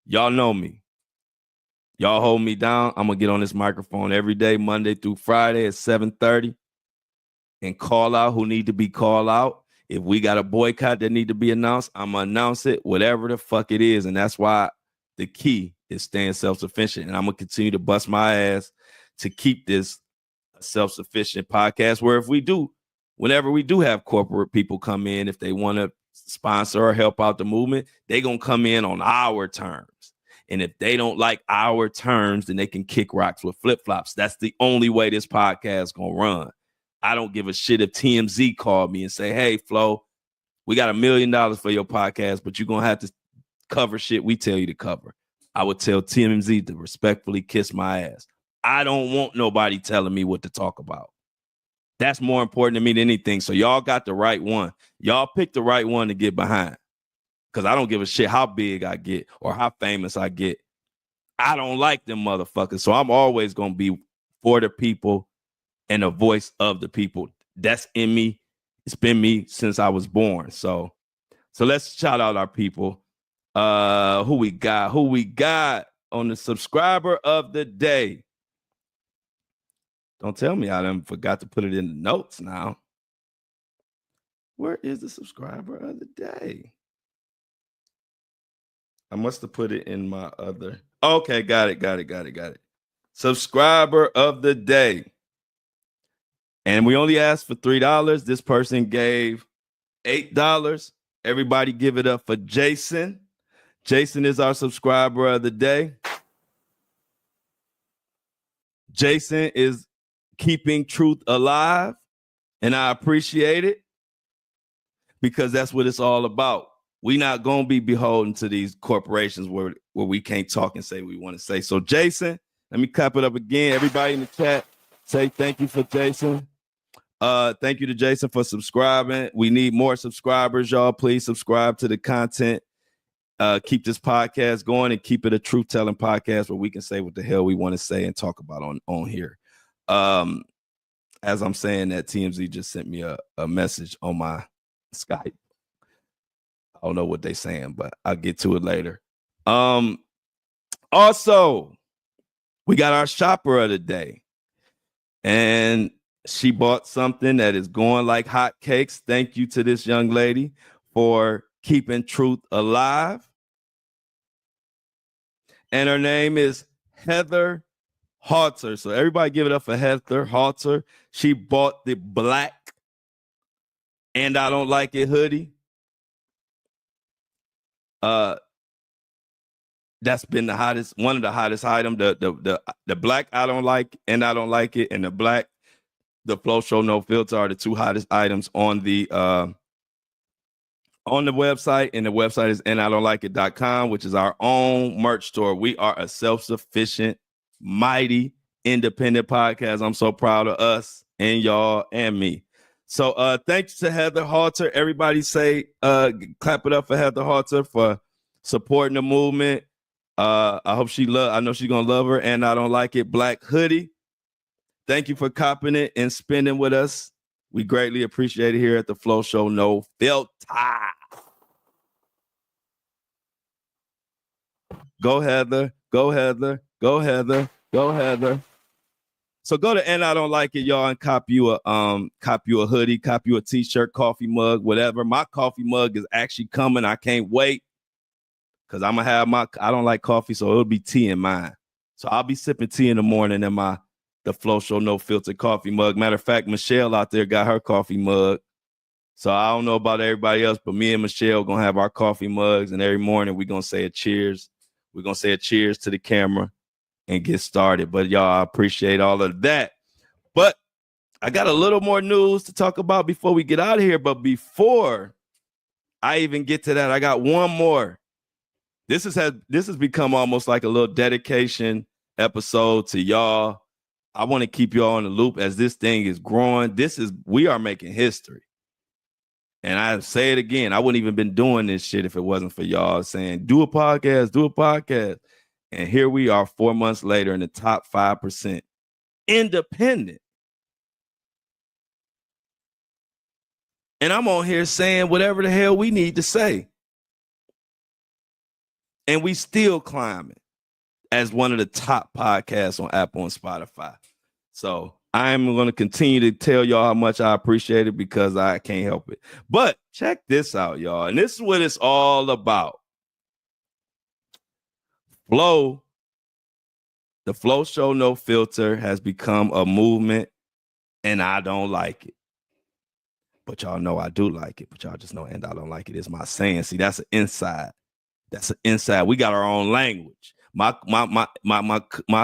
Y'all know me. Y'all hold me down. I'm going to get on this microphone every day, Monday through Friday at 7:30 and call out who need to be called out. If we got a boycott that need to be announced, I'm going to announce it, whatever the fuck it is. And that's why the key is staying self-sufficient. And I'm going to continue to bust my ass to keep this self-sufficient podcast where whenever we do have corporate people come in, if they want to sponsor or help out the movement, they going to come in on our terms. And if they don't like our terms, then they can kick rocks with flip-flops. That's the only way this podcast going to run. I don't give a shit if TMZ called me and say, hey, Flo, we got $1 million for your podcast, but you're going to have to cover shit we tell you to cover. I would tell TMZ to respectfully kiss my ass. I don't want nobody telling me what to talk about. That's more important to me than anything. So y'all got the right one. Y'all picked the right one to get behind. Because I don't give a shit how big I get or how famous I get. I don't like them motherfuckers. So I'm always going to be for the people and the voice of the people. That's in me. It's been me since I was born. So let's shout out our people. Who we got on the subscriber of the day? Don't tell me I done forgot to put it in the notes now. Where is the subscriber of the day? I must have put it in my other. Okay, got it. Subscriber of the day. And we only asked for $3. This person gave $8. Everybody give it up for Jason. Jason is our subscriber of the day. Jason is keeping truth alive, and I appreciate it because that's what it's all about. We're not going to be beholden to these corporations where we can't talk and say what we want to say. So, Jason, let me clap it up again. Everybody in the chat, say thank you for Jason. Thank you to Jason for subscribing. We need more subscribers, y'all. Please subscribe to the content. Keep this podcast going and keep it a truth-telling podcast where we can say what the hell we want to say and talk about on here. As I'm saying that, TMZ just sent me a message on my Skype. I don't know what they're saying, but I'll get to it later. Also, we got our shopper of the day. And she bought something that is going like hotcakes. Thank you to this young lady for keeping truth alive. And her name is Heather Halter. So everybody give it up for Heather Halter. She bought the black and I don't like it hoodie. That's been one of the hottest items. The black I don't like and I don't like it, and the Flo Show No Filter are the two hottest items on the website, and the website is andidon'tlikeit.com, which is our own merch store. We are a self-sufficient, mighty, independent podcast. I'm so proud of us and y'all and me. So thanks to Heather Halter. Everybody say clap it up for Heather Halter for supporting the movement. I know she's gonna love her, and I don't like it black hoodie. Thank you for copping it and spending with us. We greatly appreciate it here at the Flo Show No Filter. Go Heather, go Heather, go Heather, go Heather. So go to And I Don't Like It, y'all, and cop you a hoodie, cop you a t-shirt, coffee mug, whatever. My coffee mug is actually coming. I can't wait because I'm gonna have I don't like coffee, so it'll be tea in mine. So I'll be sipping tea in the morning in the Flo Show No Filter coffee mug. Matter of fact, Michelle out there got her coffee mug. So I don't know about everybody else, but me and Michelle gonna have our coffee mugs, and every morning we're gonna say a cheers. We're gonna say a cheers to the camera and get started. But y'all, I appreciate all of that. But I got a little more news to talk about before we get out of here. But before I even get to that, I got one more. This has become almost like a little dedication episode to y'all. I want to keep y'all in the loop as this thing is growing. We are making history. And I say it again, I wouldn't even been doing this shit if it wasn't for y'all saying, do a podcast. And here we are 4 months later in the top 5%. Independent. And I'm on here saying whatever the hell we need to say. And we still climbing as one of the top podcasts on Apple and Spotify. So I'm going to continue to tell y'all how much I appreciate it because I can't help it. But check this out, y'all. And this is what it's all about. Flo, the Flo Show No Filter has become a movement, and I don't like it. But y'all know I do like it. But y'all just know, and I don't like it is my saying. See, that's an inside. That's an inside. We got our own language. My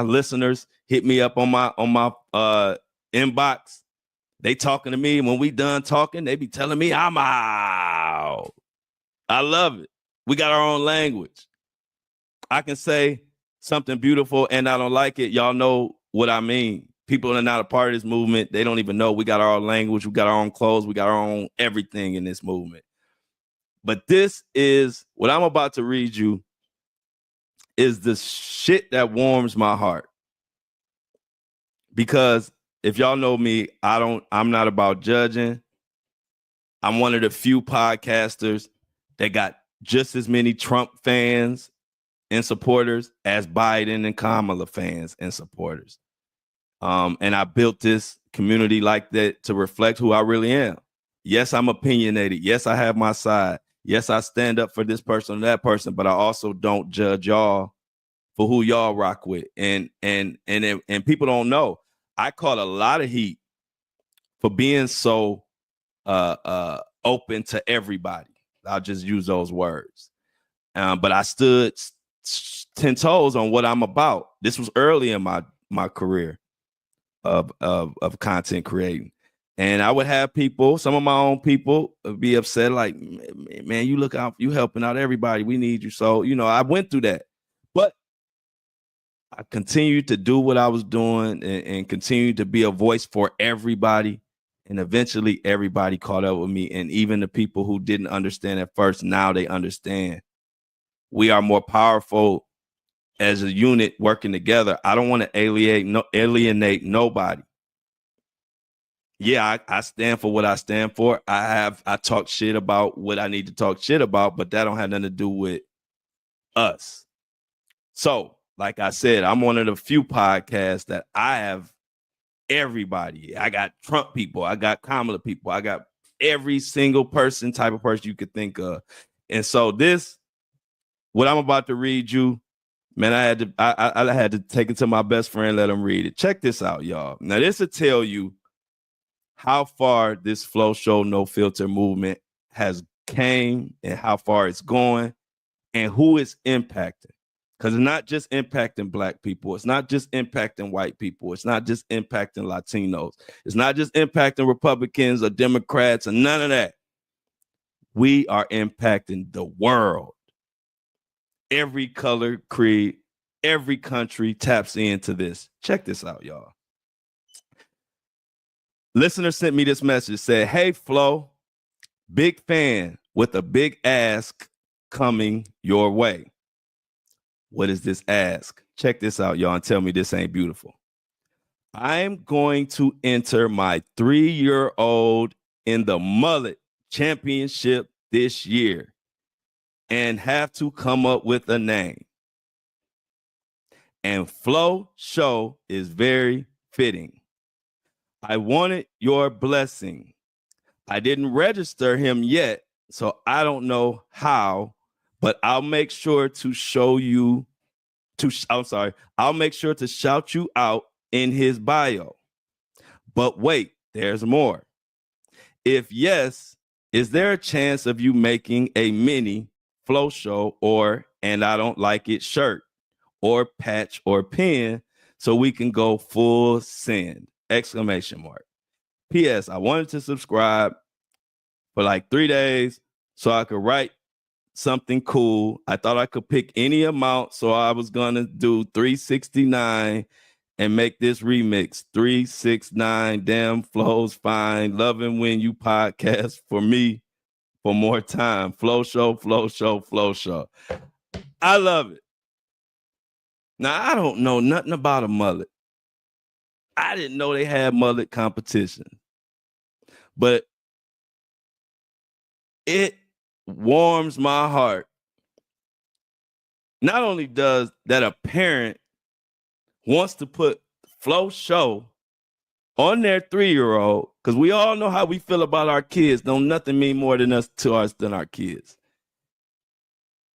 listeners hit me up on my inbox. They talking to me. When we done talking, they be telling me I'm out. I love it. We got our own language. I can say something beautiful and I don't like it. Y'all know what I mean. People that are not a part of this movement, they don't even know. We got our own language. We got our own clothes. We got our own everything in this movement. But this is what I'm about to read you is the shit that warms my heart. Because if y'all know me, I'm not about judging. I'm one of the few podcasters that got just as many Trump fans and supporters as Biden and Kamala fans and supporters. And I built this community like that to reflect who I really am. Yes, I'm opinionated. Yes, I have my side. Yes, I stand up for this person or that person, but I also don't judge y'all for who y'all rock with. And people don't know. I caught a lot of heat for being so open to everybody. I'll just use those words. But I stood 10 toes on what I'm about. This was early in my career of content creating. And I would have people, some of my own people, be upset, like, man, you look out, you helping out everybody. We need you. So, I went through that. But I continued to do what I was doing and continued to be a voice for everybody. And eventually everybody caught up with me. And even the people who didn't understand at first, now they understand. We are more powerful as a unit working together. I don't want to alienate nobody. Yeah, I stand for what I stand for. I talk shit about what I need to talk shit about, but that don't have nothing to do with us. So, like I said, I'm one of the few podcasts that I have everybody. I got Trump people. I got Kamala people. I got every single type of person you could think of. And so what I'm about to read you, man, I had to take it to my best friend, let him read it. Check this out, y'all. Now, this will tell you how far this Flo Show No Filter movement has came and how far it's going and who it's impacting. Because it's not just impacting Black people. It's not just impacting white people. It's not just impacting Latinos. It's not just impacting Republicans or Democrats or none of that. We are impacting the world. Every color, creed, every country taps into this. Check this out, y'all. Listener sent me this message, said, hey, Flo, big fan with a big ask coming your way. What is this ask? Check this out, y'all, and tell me this ain't beautiful. I'm going to enter my 3-year-old in the mullet championship this year and have to come up with a name. And Flo Show is very fitting. I wanted your blessing. I didn't register him yet, so I don't know how, but I'll make sure to I'll make sure to shout you out in his bio. But wait, there's more. If yes, is there a chance of you making a mini Flo Show or and I don't like it shirt or patch or pin so we can go full send? ! P.S. I wanted to subscribe for like 3 days so I could write something cool. I thought I could pick any amount, so I was gonna do 369 and make this remix. 369, damn flows fine. Loving when you podcast for me for more time. Flo Show, Flo Show, Flo Show. I love it. Now, I don't know nothing about a mullet. I didn't know they had mullet competition. But it warms my heart. Not only does that a parent wants to put Flo Show on their 3-year-old, because we all know how we feel about our kids. Don't nothing mean more than us to us than our kids.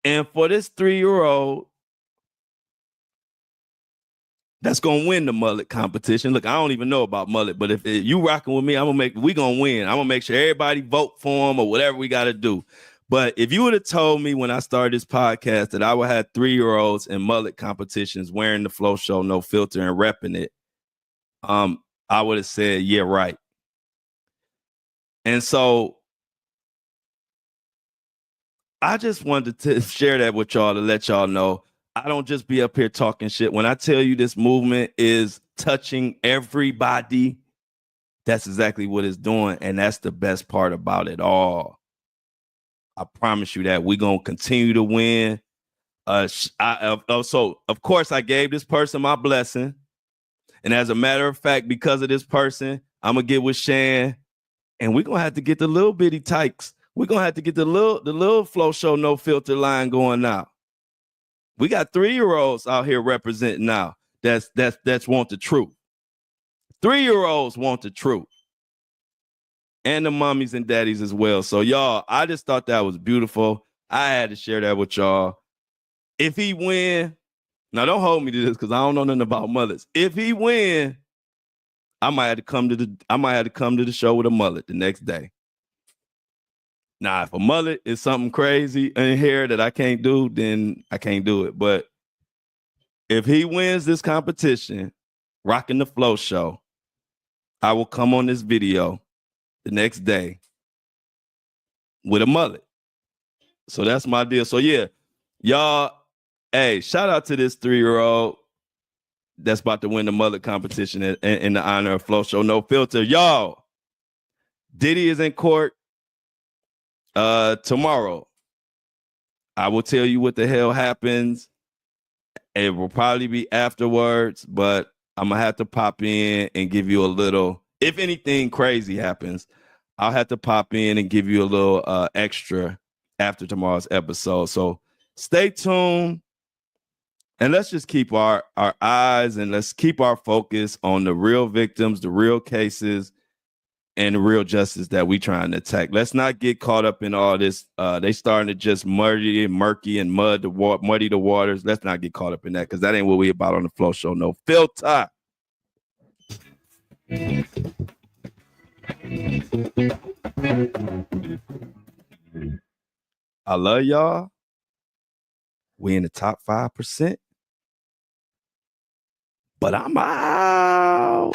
And for this 3-year-old that's gonna win the mullet competition. Look, I don't even know about mullet, but if you rocking with me, we gonna win. I'm gonna make sure everybody vote for him or whatever we gotta do. But if you would have told me when I started this podcast that I would have 3-year-olds in mullet competitions wearing the Flo Show No Filter and repping it, I would have said, yeah, right. And so I just wanted to share that with y'all to let y'all know I don't just be up here talking shit. When I tell you this movement is touching everybody, that's exactly what it's doing. And that's the best part about it all. I promise you that we're going to continue to win. So, of course, I gave this person my blessing. And as a matter of fact, because of this person, I'm going to get with Shan. And we're going to have to get the little bitty tykes. We're going to have to get the little Flo Show No Filter line going now. We got 3-year-olds out here representing now. That's want the truth. 3-year-olds want the truth. And the mommies and daddies as well. So y'all, I just thought that was beautiful. I had to share that with y'all. If he win, now don't hold me to this because I don't know nothing about mothers. If he win, I might have to come to the show with a mullet the next day. Now, if a mullet is something crazy in here that I can't do, then I can't do it. But if he wins this competition, rocking the Flo Show, I will come on this video the next day with a mullet. So that's my deal. So yeah, y'all, hey, shout out to this 3-year-old that's about to win the mullet competition in the honor of Flo Show No Filter. Y'all, Diddy is in court tomorrow. I will tell you what the hell happens. It will probably be afterwards, but I'm gonna have to pop in and give you a little. If anything crazy happens, I'll have to pop in and give you a little extra after tomorrow's episode. So stay tuned, and let's just keep our eyes and let's keep our focus on the real victims, the real cases, and the real justice that we trying to attack. Let's not get caught up in all this. They starting to just muddy and muddy the waters. Let's not get caught up in that because that ain't what we about on the Flo Show No Filter. I love y'all. We in the top 5%. But I'm out.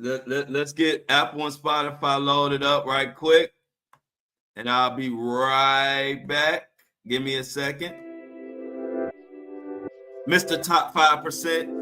Let's get Apple and Spotify loaded up right quick. And I'll be right back. Give me a second. Mr. Top 5%.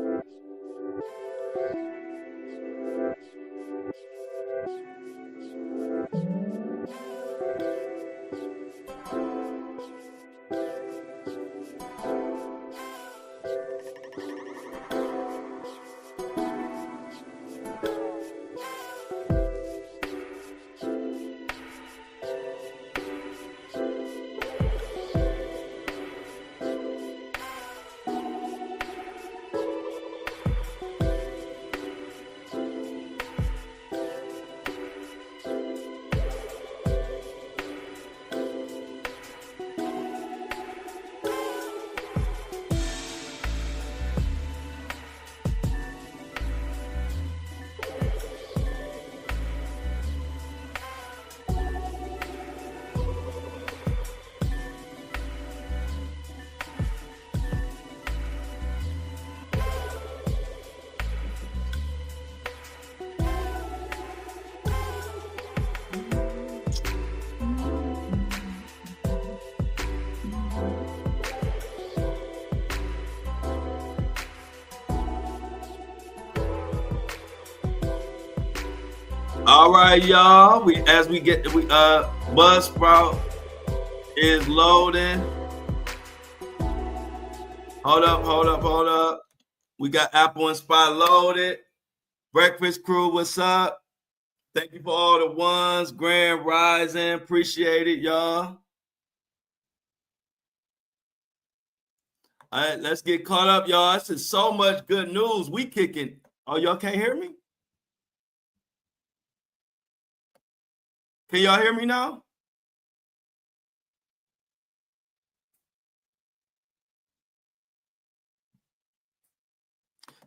All right, y'all. We get Buzzsprout is loading. Hold up. We got Apple and Spot loaded. Breakfast crew, what's up? Thank you for all the ones. Grand Rising, appreciate it, y'all. All right, let's get caught up, y'all. This is so much good news. We kicking. Oh, y'all can't hear me? Can y'all hear me now?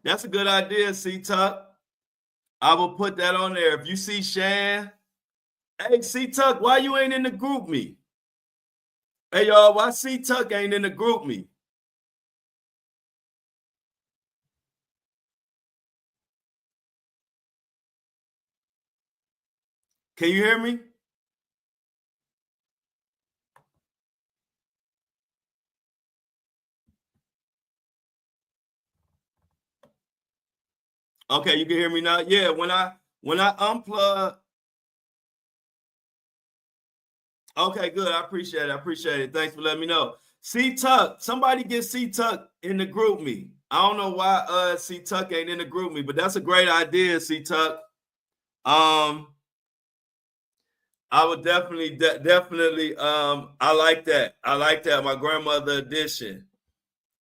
That's a good idea, C-Tuck. I will put that on there. If you see Shan, hey, C-Tuck, why you ain't in the group me? Hey, y'all, why C-Tuck ain't in the group me? Can you hear me? Okay, you can hear me now. Yeah, when I unplug. Okay, good. I appreciate it. Thanks for letting me know. C-Tuck, somebody get C-Tuck in the group me. I don't know why C-Tuck ain't in the group me, but that's a great idea, C-Tuck. I would definitely I like that. My grandmother edition.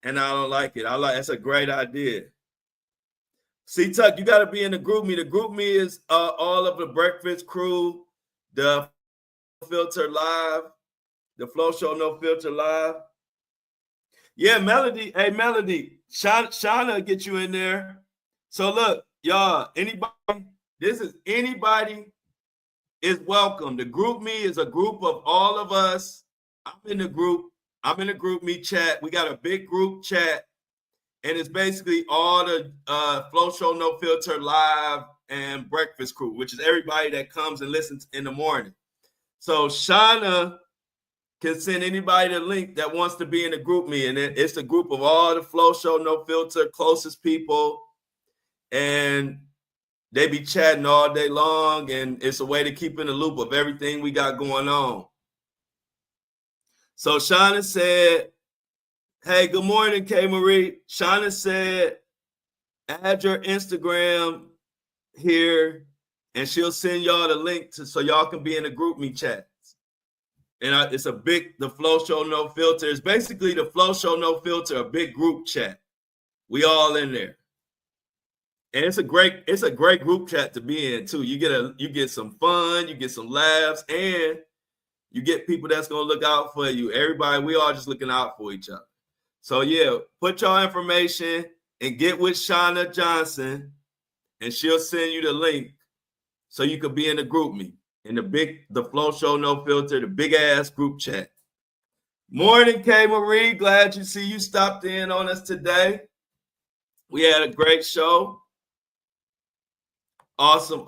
And I don't like it. That's a great idea. C-Tuck, you got to be in the group me. The group me is all of the breakfast crew, the Filter Live, the Flo Show No Filter Live. Yeah, Melody. Hey, Melody. Shauna get you in there. So look, y'all, anybody is welcome. The group me is a group of all of us. I'm in the group me chat. We got a big group chat. And it's basically all the Flo Show No Filter Live and breakfast crew, which is everybody that comes and listens in the morning. So Shauna can send anybody the link that wants to be in the group me. And it's a group of all the Flo Show No Filter closest people. And they be chatting all day long. And it's a way to keep in the loop of everything we got going on. So Shauna said, hey, good morning, K. Marie. Shauna said, add your Instagram here, and she'll send y'all the link so y'all can be in the group me chats. And it's the Flo Show No Filter. It's basically the Flo Show No Filter, a big group chat. We all in there. And it's a great group chat to be in, too. You get some fun, you get some laughs, and you get people that's going to look out for you. Everybody, we all just looking out for each other. So, yeah, put your information and get with Shauna Johnson, and she'll send you the link so you could be in the group me, in the Flo Show No Filter, the big-ass group chat. Morning, K. Marie. Glad you stopped in on us today. We had a great show. Awesome.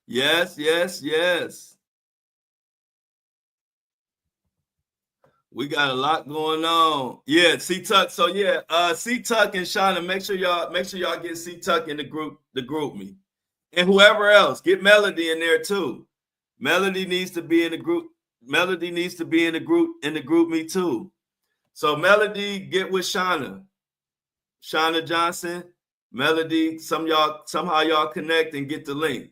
Yes. We got a lot going on. Yeah, C-Tuck. So yeah, C-Tuck and Shauna, make sure y'all get C-Tuck in the group me. And whoever else, get Melody in there too. Melody needs to be in the group. Melody needs to be in the group me too. So Melody, get with Shauna Johnson. Melody, somehow y'all connect and get the link.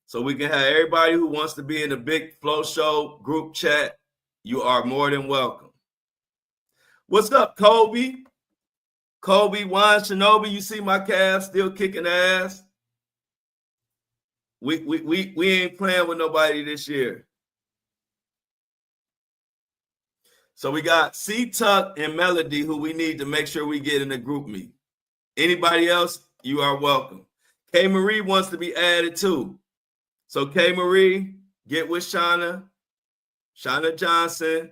So we can have everybody who wants to be in the big Flo Show group chat. You are more than welcome. What's up, Kobe? Kobe, Juan Shinobi, you see my Cavs still kicking ass. We ain't playing with nobody this year. So we got C-Tuck and Melody, who we need to make sure we get in the group me. Anybody else, you are welcome. K. Marie wants to be added too. So K. Marie, get with Shauna Johnson.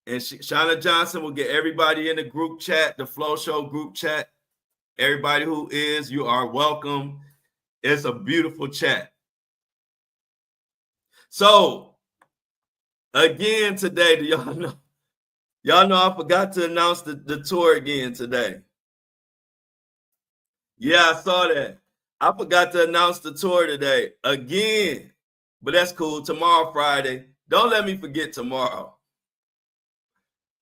And Shauna Johnson will get everybody in the group chat, the Flo Show group chat. Everybody who is, you are welcome. It's a beautiful chat. So, again today, do y'all know? Y'all know I forgot to announce the tour again today. Yeah, I saw that. I forgot to announce the tour today again. But that's cool. Tomorrow, Friday. Don't let me forget tomorrow.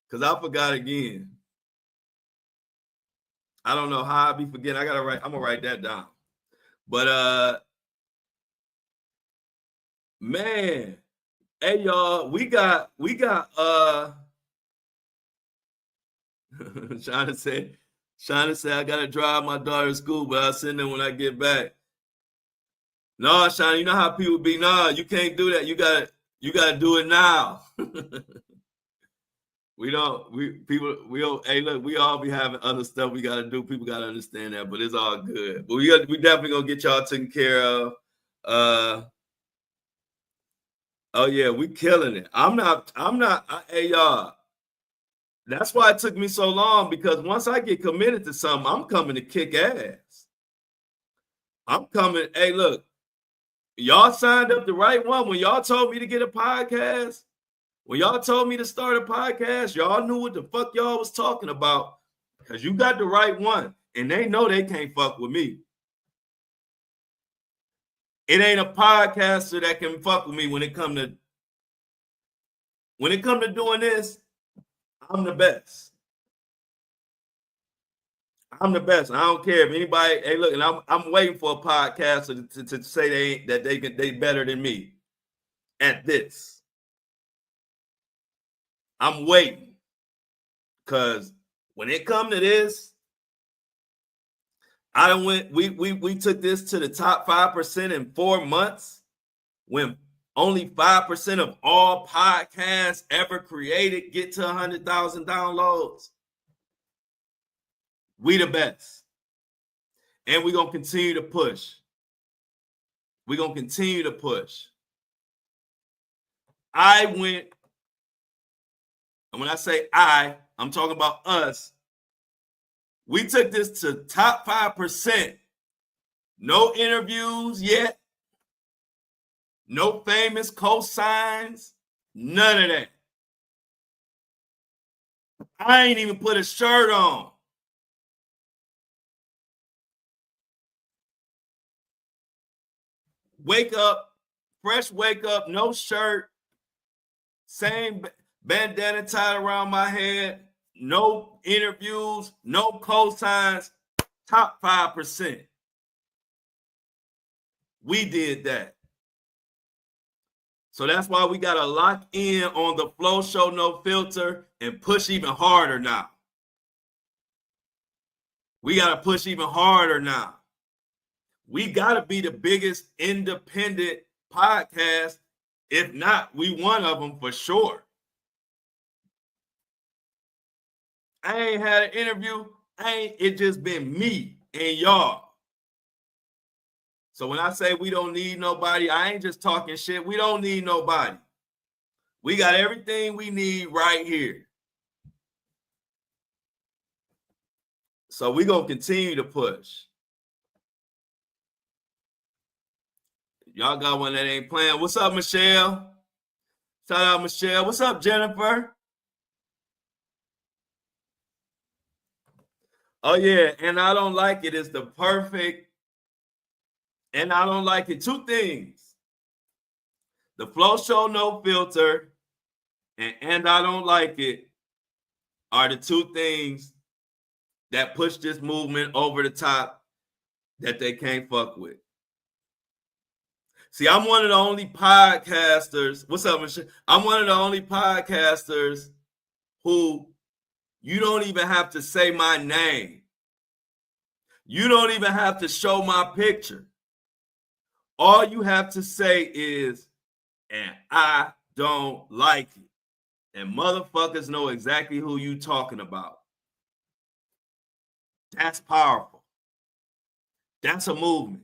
Because I forgot again. I don't know how I be forgetting. I'm gonna write that down. But man, hey y'all, we got Shauna said I gotta drive my daughter to school, but I'll send them when I get back. No, Shauna, you know how people be. No, you can't do that. You gotta do it now. We don't, hey, look, we all be having other stuff we got to do. People got to understand that, but it's all good. But we definitely going to get y'all taken care of. Oh, yeah, we killing it. Hey, y'all, that's why it took me so long, because once I get committed to something, I'm coming to kick ass. I'm coming. Hey, look, y'all signed up the right one. When y'all told me to get a podcast, when y'all told me to start a podcast, y'all knew what the fuck y'all was talking about, because you got the right one, and they know they can't fuck with me. It ain't a podcaster that can fuck with me when it come to doing this. I'm the best. I'm the best. I don't care if anybody. Hey, look, and I'm waiting for a podcaster to say they better than me at this. I'm waiting, because when it come to this, we took this to the top 5% in 4 months, when only 5% of all podcasts ever created get to 100,000 downloads. We the best. And we're going to continue to push. We're going to continue to push. And when I say I'm talking about us. We took this to top 5%. No interviews yet. No famous cosigns. None of that. I ain't even put a shirt on. Fresh wake up, no shirt, same bandana tied around my head, no interviews, no cosigns, top 5%. We did that. So that's why we got to lock in on the Flo Show No Filter and push even harder now. We got to push even harder now. We got to be the biggest independent podcast. If not, we one of them for sure. I ain't had an interview. It just been me and y'all. So when I say we don't need nobody, I ain't just talking shit. We don't need nobody. We got everything we need right here. So we're going to continue to push. Y'all got one that ain't playing. What's up, Michelle? Shout out, Michelle. What's up, Jennifer? Oh, yeah. And I don't like it. It's the perfect. And I don't like it. Two things. The Flo Show No Filter and I don't like it are the two things that push this movement over the top that they can't fuck with. See, I'm one of the only podcasters. What's up, Michelle? I'm one of the only podcasters who you don't even have to say my name. You don't even have to show my picture. All you have to say is, and I don't like it. And motherfuckers know exactly who you talking about. That's powerful. That's a movement.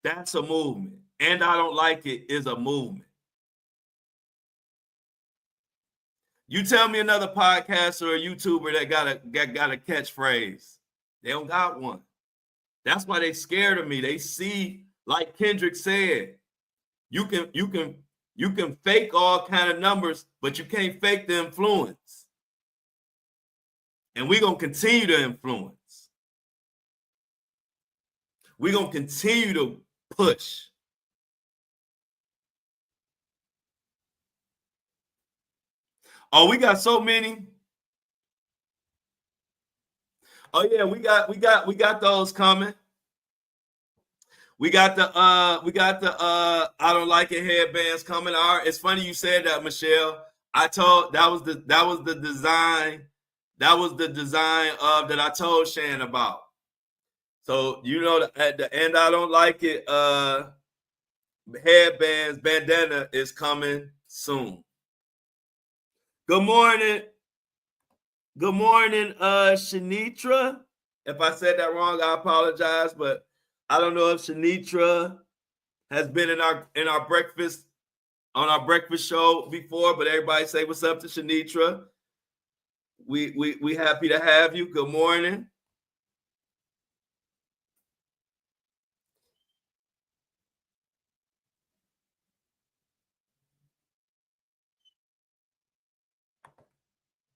That's a movement. And I don't like it is a movement. You tell me another podcaster or YouTuber that got a catchphrase. They don't got one. That's why they scared of me. They see, like Kendrick said, you can fake all kind of numbers, but you can't fake the influence. And we're going to continue to influence. We're going to continue to push. Oh, we got so many. Oh yeah, we got those coming. We got the I don't like it headbands coming. All right, it's funny you said that, Michelle. I told that was the design. That was the design of that I told Shan about. So you know at the end, I don't like it. Headbands, bandana is coming soon. Good morning. Good morning, Shanitra. If I said that wrong, I apologize, but I don't know if Shanitra has been in our breakfast on our breakfast show before, but everybody say what's up to Shanitra. We happy to have you. Good morning.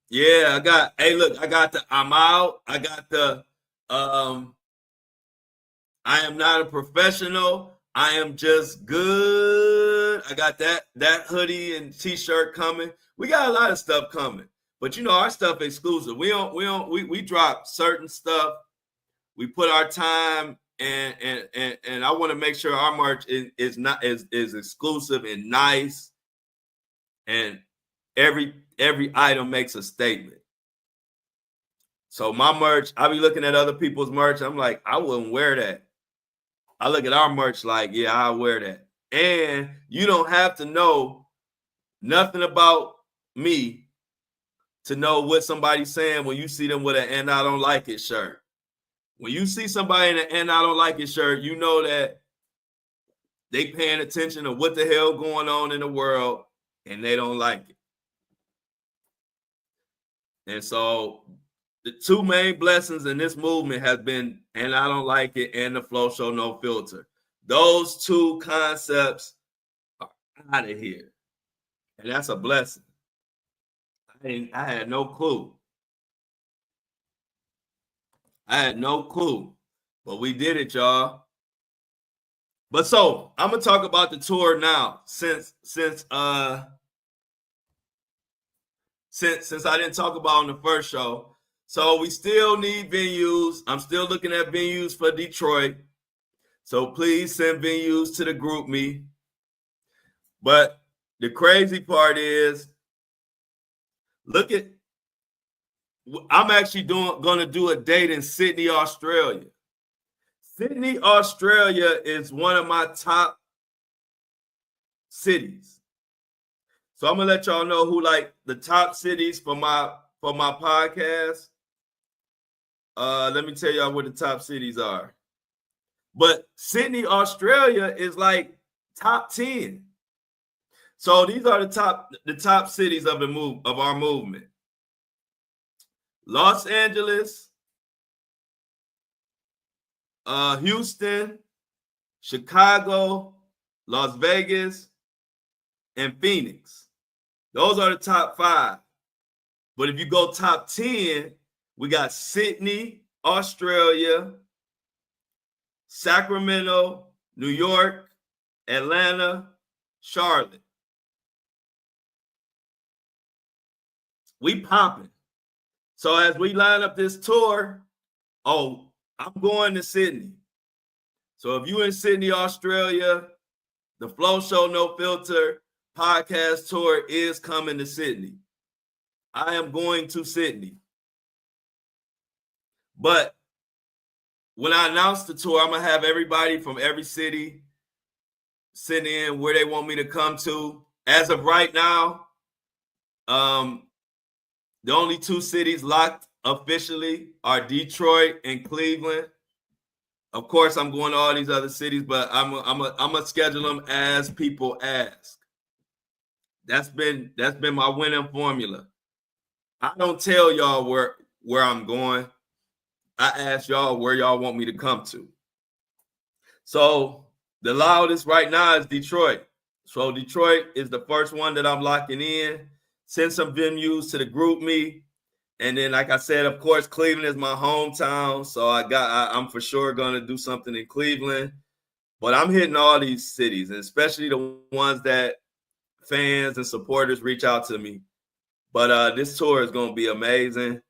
Yeah, I got the I'm out. I got the I am not a professional. I am just good. I got that hoodie and t-shirt coming. We got a lot of stuff coming. But you know, our stuff exclusive. We drop certain stuff. We put our time and I want to make sure our merch is exclusive and nice. And every item makes a statement. So my merch, I be looking at other people's merch. I'm like, I wouldn't wear that. I look at our merch like, yeah, I'll wear that. And you don't have to know nothing about me to know what somebody's saying when you see them with an "and I don't like it" shirt. When you see somebody in an "and I don't like it" shirt, you know that they paying attention to what the hell going on in the world and they don't like it. And so the two main blessings in this movement has been "and I don't like it" and the Flo Show No Filter. Those two concepts are out of here. And that's a blessing. I had no clue. I had no clue. But we did it, y'all. But so I'm gonna talk about the tour now, since I didn't talk about on the first show. So we still need venues. I'm still looking at venues for Detroit. So please send venues to the group me. But the crazy part is, I'm actually going to do a date in Sydney, Australia. Sydney, Australia is one of my top cities. So I'm gonna let y'all know who like the top cities for my podcast. Let me tell y'all what the top cities are. But Sydney, Australia is like top 10. So these are the top cities of our movement. Los Angeles, Houston, Chicago, Las Vegas, and Phoenix. Those are the top 5. But if you go top 10, we got Sydney, Australia, Sacramento, New York, Atlanta, Charlotte. We popping. So as we line up this tour, I'm going to Sydney. So if you're in Sydney, Australia, the Flo Show No Filter podcast tour is coming to Sydney. I am going to Sydney. But when I announce the tour, I'm going to have everybody from every city send in where they want me to come to. As of right now, the only 2 cities locked officially are Detroit and Cleveland. Of course, I'm going to all these other cities, but I'm gonna schedule them as people ask. That's been my winning formula. I don't tell y'all where I'm going. I ask y'all where y'all want me to come to. So the loudest right now is Detroit. So Detroit is the first one that I'm locking in. Send some venues to the group me. And then, like I said, of course, Cleveland is my hometown. So I'm for sure going to do something in Cleveland. But I'm hitting all these cities, and especially the ones that fans and supporters reach out to me. But this tour is going to be amazing.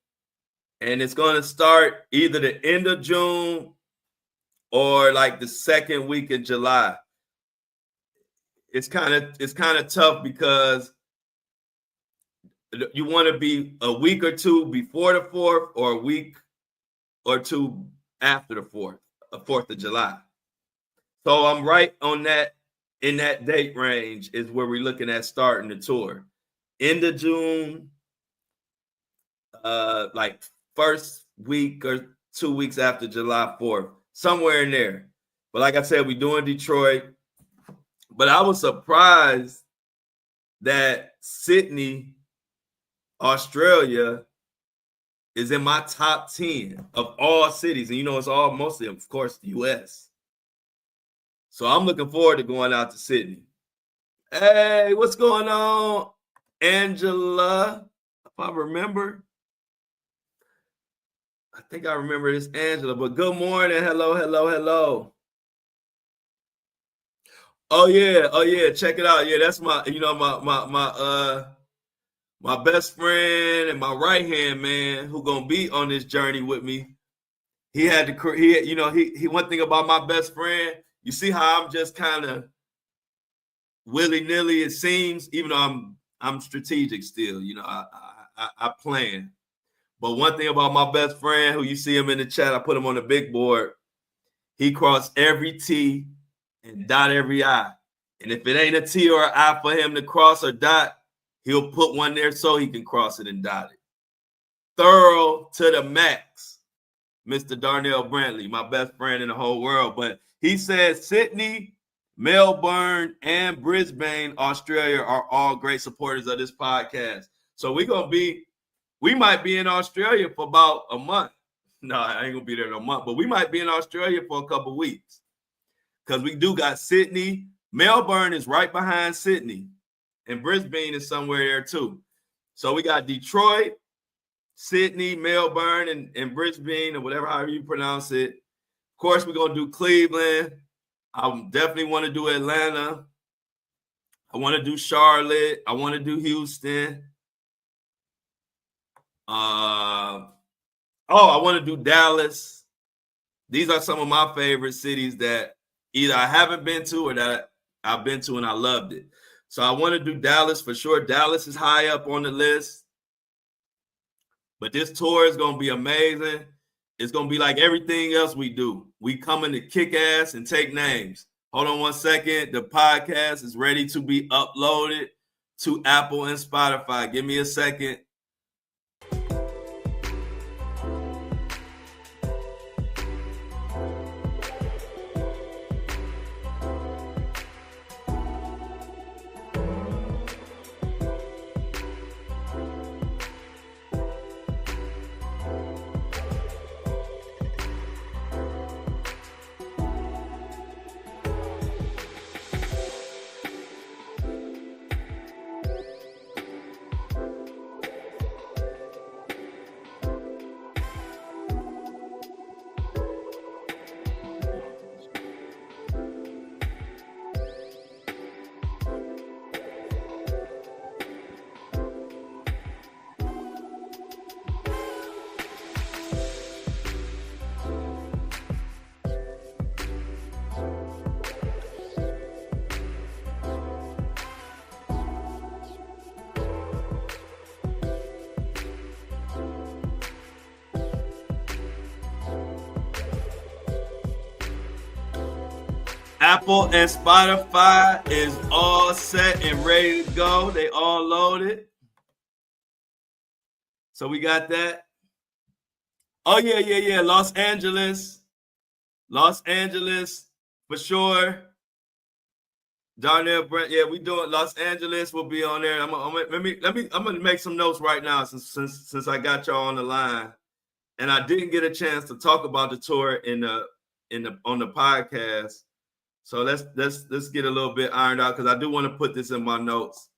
And it's going to start either the end of June or like the second week of July. It's kind of tough because you want to be a week or two before the 4th or a week or two after the 4th of July. So I'm right on that, in that date range is where we're looking at starting the tour. End of June, like first week or 2 weeks after July 4th, somewhere in there. But like I said, we're doing Detroit. But I was surprised that Sydney, Australia, is in my top 10 of all cities. And it's all mostly, of course, the U.S. So I'm looking forward to going out to Sydney. Hey, what's going on, Angela? If I remember. I think I remember this Angela, but good morning. Hello. Oh yeah. Check it out. Yeah, that's my my best friend and my right hand man who gonna be on this journey with me. He one thing about my best friend. You see how I'm just kind of willy-nilly, it seems, even though I'm strategic still. I plan. But one thing about my best friend, who you see him in the chat, I put him on the big board. He crossed every T and dot every I. And if it ain't a T or an I for him to cross or dot, he'll put one there so he can cross it and dot it. Thorough to the max, Mr. Darnell Brantley, my best friend in the whole world. But he says Sydney, Melbourne, and Brisbane, Australia are all great supporters of this podcast. So we might be in Australia for about a month. No, I ain't gonna be there in a month, but we might be in Australia for a couple weeks. Because we do got Sydney. Melbourne is right behind Sydney. And Brisbane is somewhere there too. So we got Detroit, Sydney, Melbourne, and Brisbane, or whatever, however you pronounce it. Of course, we're going to do Cleveland. I definitely want to do Atlanta. I want to do Charlotte. I want to do Houston. I want to do Dallas. These are some of my favorite cities that either I haven't been to or that I've been to and I loved it. So I want to do Dallas for sure. Dallas is high up on the list. But this tour is going to be amazing. It's going to be like everything else we do. We coming to kick ass and take names. Hold on one second. The podcast is ready to be uploaded to Apple and Spotify. Give me a second. Apple and Spotify is all set and ready to go. They all loaded. So we got that. Oh, yeah. Los Angeles for sure. Darnell Brent, yeah, we doing Los Angeles. Will be on there. I'm gonna make some notes right now since I got y'all on the line, and I didn't get a chance to talk about the tour in on the podcast. So let's get a little bit ironed out because I do want to put this in my notes.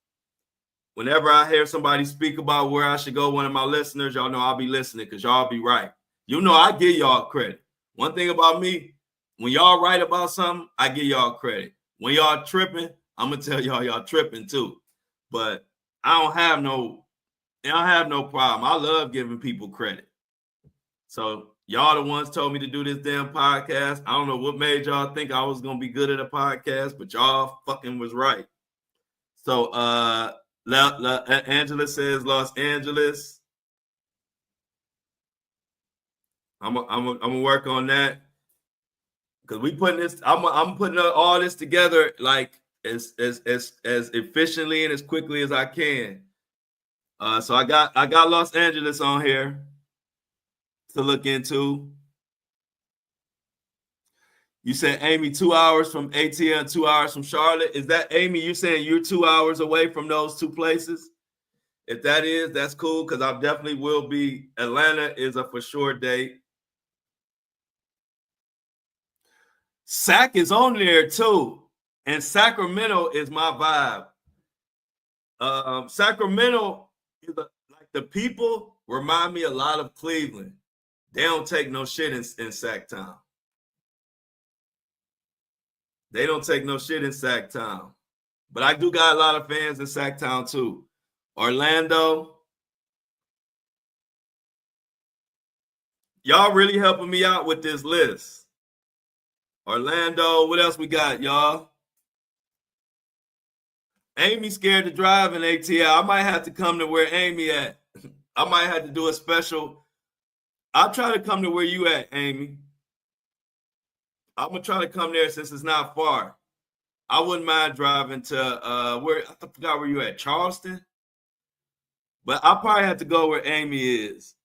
Whenever I hear somebody speak about where I should go, one of my listeners, y'all know I'll be listening because y'all be right. You know I give y'all credit. One thing about me, when y'all right about something, I give y'all credit. When y'all tripping, I'm gonna tell y'all tripping too. But I don't have no problem. I love giving people credit. So y'all the ones told me to do this damn podcast. I don't know what made y'all think I was gonna be good at a podcast, but y'all fucking was right. So Angela says Los Angeles. I'm gonna work on that because we putting this. I'm putting all this together like as efficiently and as quickly as I can. So I got Los Angeles on here to look into. You said Amy 2 hours from ATL, 2 hours from Charlotte. Is that Amy? You saying you're 2 hours away from those two places? If that is, that's cool because I definitely will be. Atlanta is a for sure date. Sac is on there too, and Sacramento is my vibe. Sacramento is like the people remind me a lot of Cleveland. They don't take no shit in Sac Town. They don't take no shit in Sac Town. But I do got a lot of fans in Sac Town too. Orlando. Y'all really helping me out with this list. Orlando. What else we got, y'all? Amy scared to drive in ATL. I might have to come to where Amy at. I might have to do a special. I'll try to come to where you at, Amy. I'm gonna try to come there since it's not far. I wouldn't mind driving to where I forgot where you at, Charleston. But I'll probably have to go where Amy is.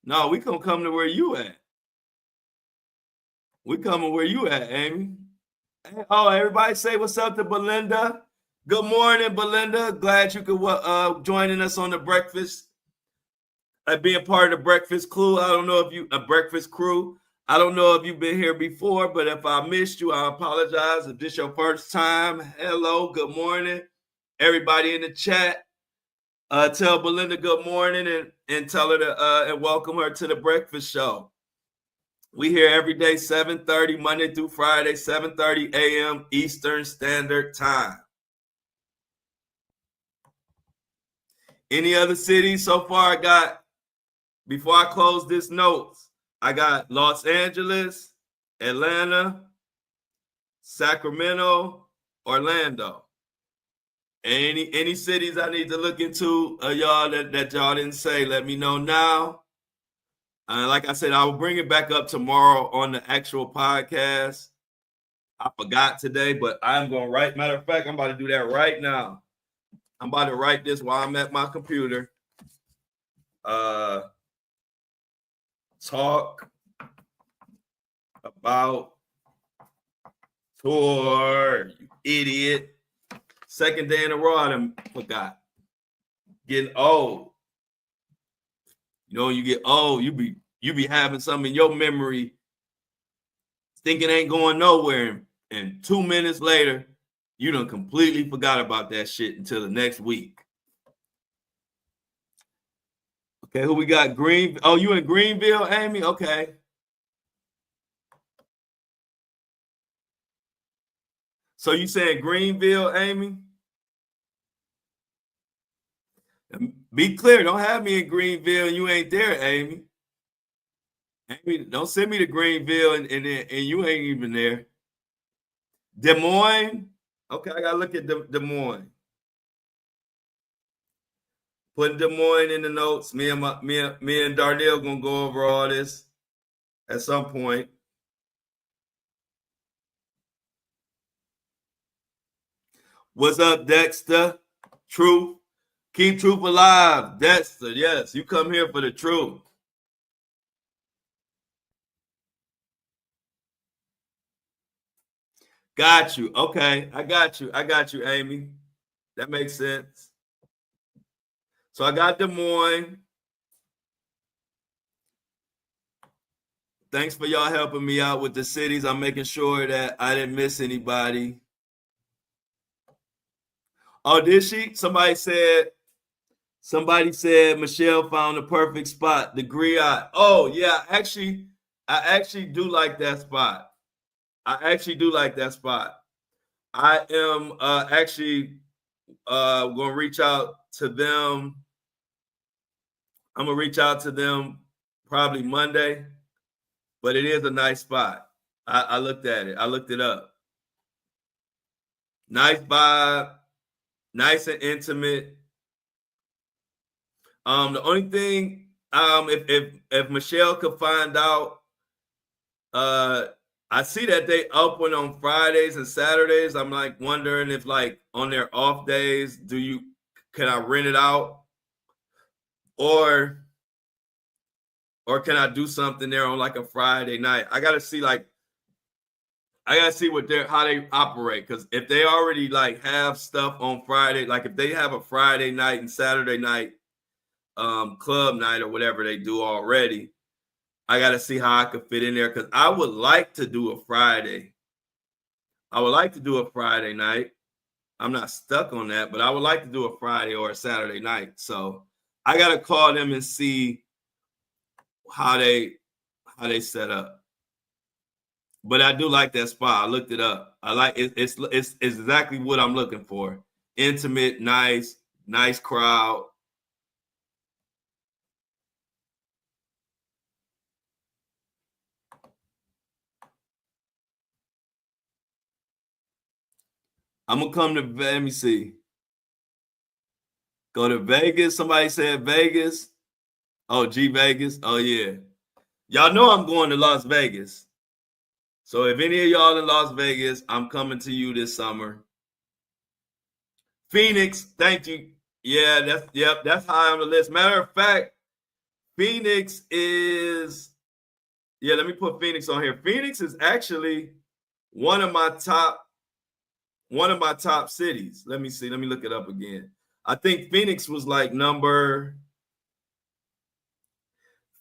No, we gonna come to where you at. We coming where you at, Amy. Oh, everybody say what's up to Belinda. Good morning, Belinda. Glad you could joining us on the breakfast. Being part of the breakfast crew. I don't know if you breakfast crew. I don't know if you've been here before, but if I missed you, I apologize. If this is your first time, hello, good morning. Everybody in the chat, tell Belinda good morning and tell her to and welcome her to the breakfast show. We here every day, 7:30, Monday through Friday, 7:30 a.m. Eastern Standard Time. Any other cities so far? I got, before I close this notes, I got Los Angeles, Atlanta, Sacramento, Orlando. Any cities I need to look into, y'all that y'all didn't say, let me know now. Like I said, I will bring it back up tomorrow on the actual podcast. I forgot today, but I'm going to write. Matter of fact, I'm about to do that right now. I'm about to write this while I'm at my computer. Talk about tour, you idiot. Second day in a row, I done forgot. Getting old. You know, you get old, you be having something in your memory, thinking ain't going nowhere, and 2 minutes later, you done completely forgot about that shit until the next week. Okay, who we got? Green. Oh, you in Greenville, Amy? Okay. So you saying Greenville, Amy? Be clear, don't have me in Greenville and you ain't there, Amy. Amy, don't send me to Greenville and you ain't even there. Des Moines? Okay, I gotta look at Des Moines. Put Des Moines in the notes. Me and Darnell gonna go over all this at some point. What's up, Dexter? Truth. Keep truth alive. Dexter, yes, you come here for the truth. Got you. Okay, I got you, Amy. That makes sense. So I got Des Moines. Thanks for y'all helping me out with the cities. I'm making sure that I didn't miss anybody. Oh, did she? Somebody said Michelle found the perfect spot, the griot. Oh, yeah, I actually do like that spot. I am actually gonna reach out to them. I'm gonna reach out to them probably Monday, but it is a nice spot. I looked at it. I looked it up. Nice vibe, nice and intimate. The only thing, if Michelle could find out, I see that they open on Fridays and Saturdays. I'm like wondering if like on their off days, can I rent it out, or can I do something there on like a Friday night? I gotta see what how they operate, because if they already like have stuff on Friday, like if they have a Friday night and Saturday night club night or whatever they do already, I got to see how I could fit in there, because I would like to do a Friday. I would like to do a Friday night. I'm not stuck on that, but I would like to do a Friday or a Saturday night. So I got to call them and see how they set up. But I do like that spot. I looked it up. I like it. It's exactly what I'm looking for. Intimate, nice crowd. I'm gonna come to, let me see. Go to Vegas. Somebody said Vegas. Oh, G Vegas. Oh yeah. Y'all know I'm going to Las Vegas. So if any of y'all in Las Vegas, I'm coming to you this summer. Phoenix, thank you. Yeah, that's high on the list. Matter of fact, Phoenix is, yeah, let me put Phoenix on here. Phoenix is actually one of my top cities. Let me see. Let me look it up again. I think Phoenix was like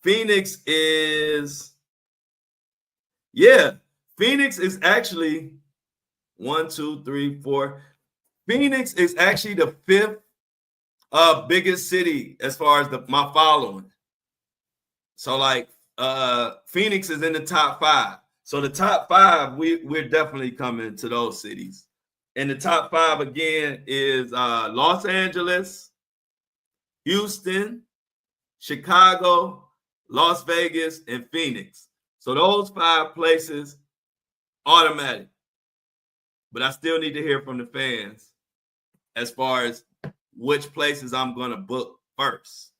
Phoenix is actually 1, 2, 3, 4. Phoenix is actually the 5th biggest city as far as my following. So like Phoenix is in the top 5. So the top 5, we're definitely coming to those cities. And the top 5 again is Los Angeles, Houston, Chicago, Las Vegas, and Phoenix. So those 5 places, automatic. But I still need to hear from the fans as far as which places I'm going to book first.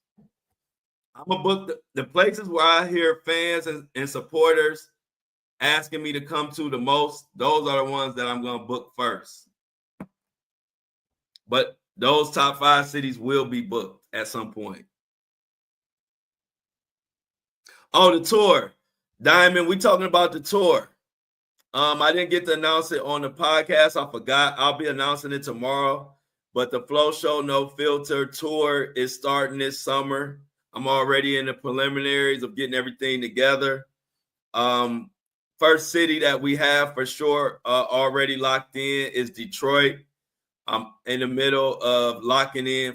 I'm going to book the places where I hear fans and supporters asking me to come to the most. Those are the ones that I'm going to book first. But those top 5 cities will be booked at some point. Oh, the tour. Diamond, we talking about the tour. I didn't get to announce it on the podcast. I forgot. I'll be announcing it tomorrow. But the Flo Show No Filter tour is starting this summer. I'm already in the preliminaries of getting everything together. First city that we have for sure already locked in is Detroit. I'm in the middle of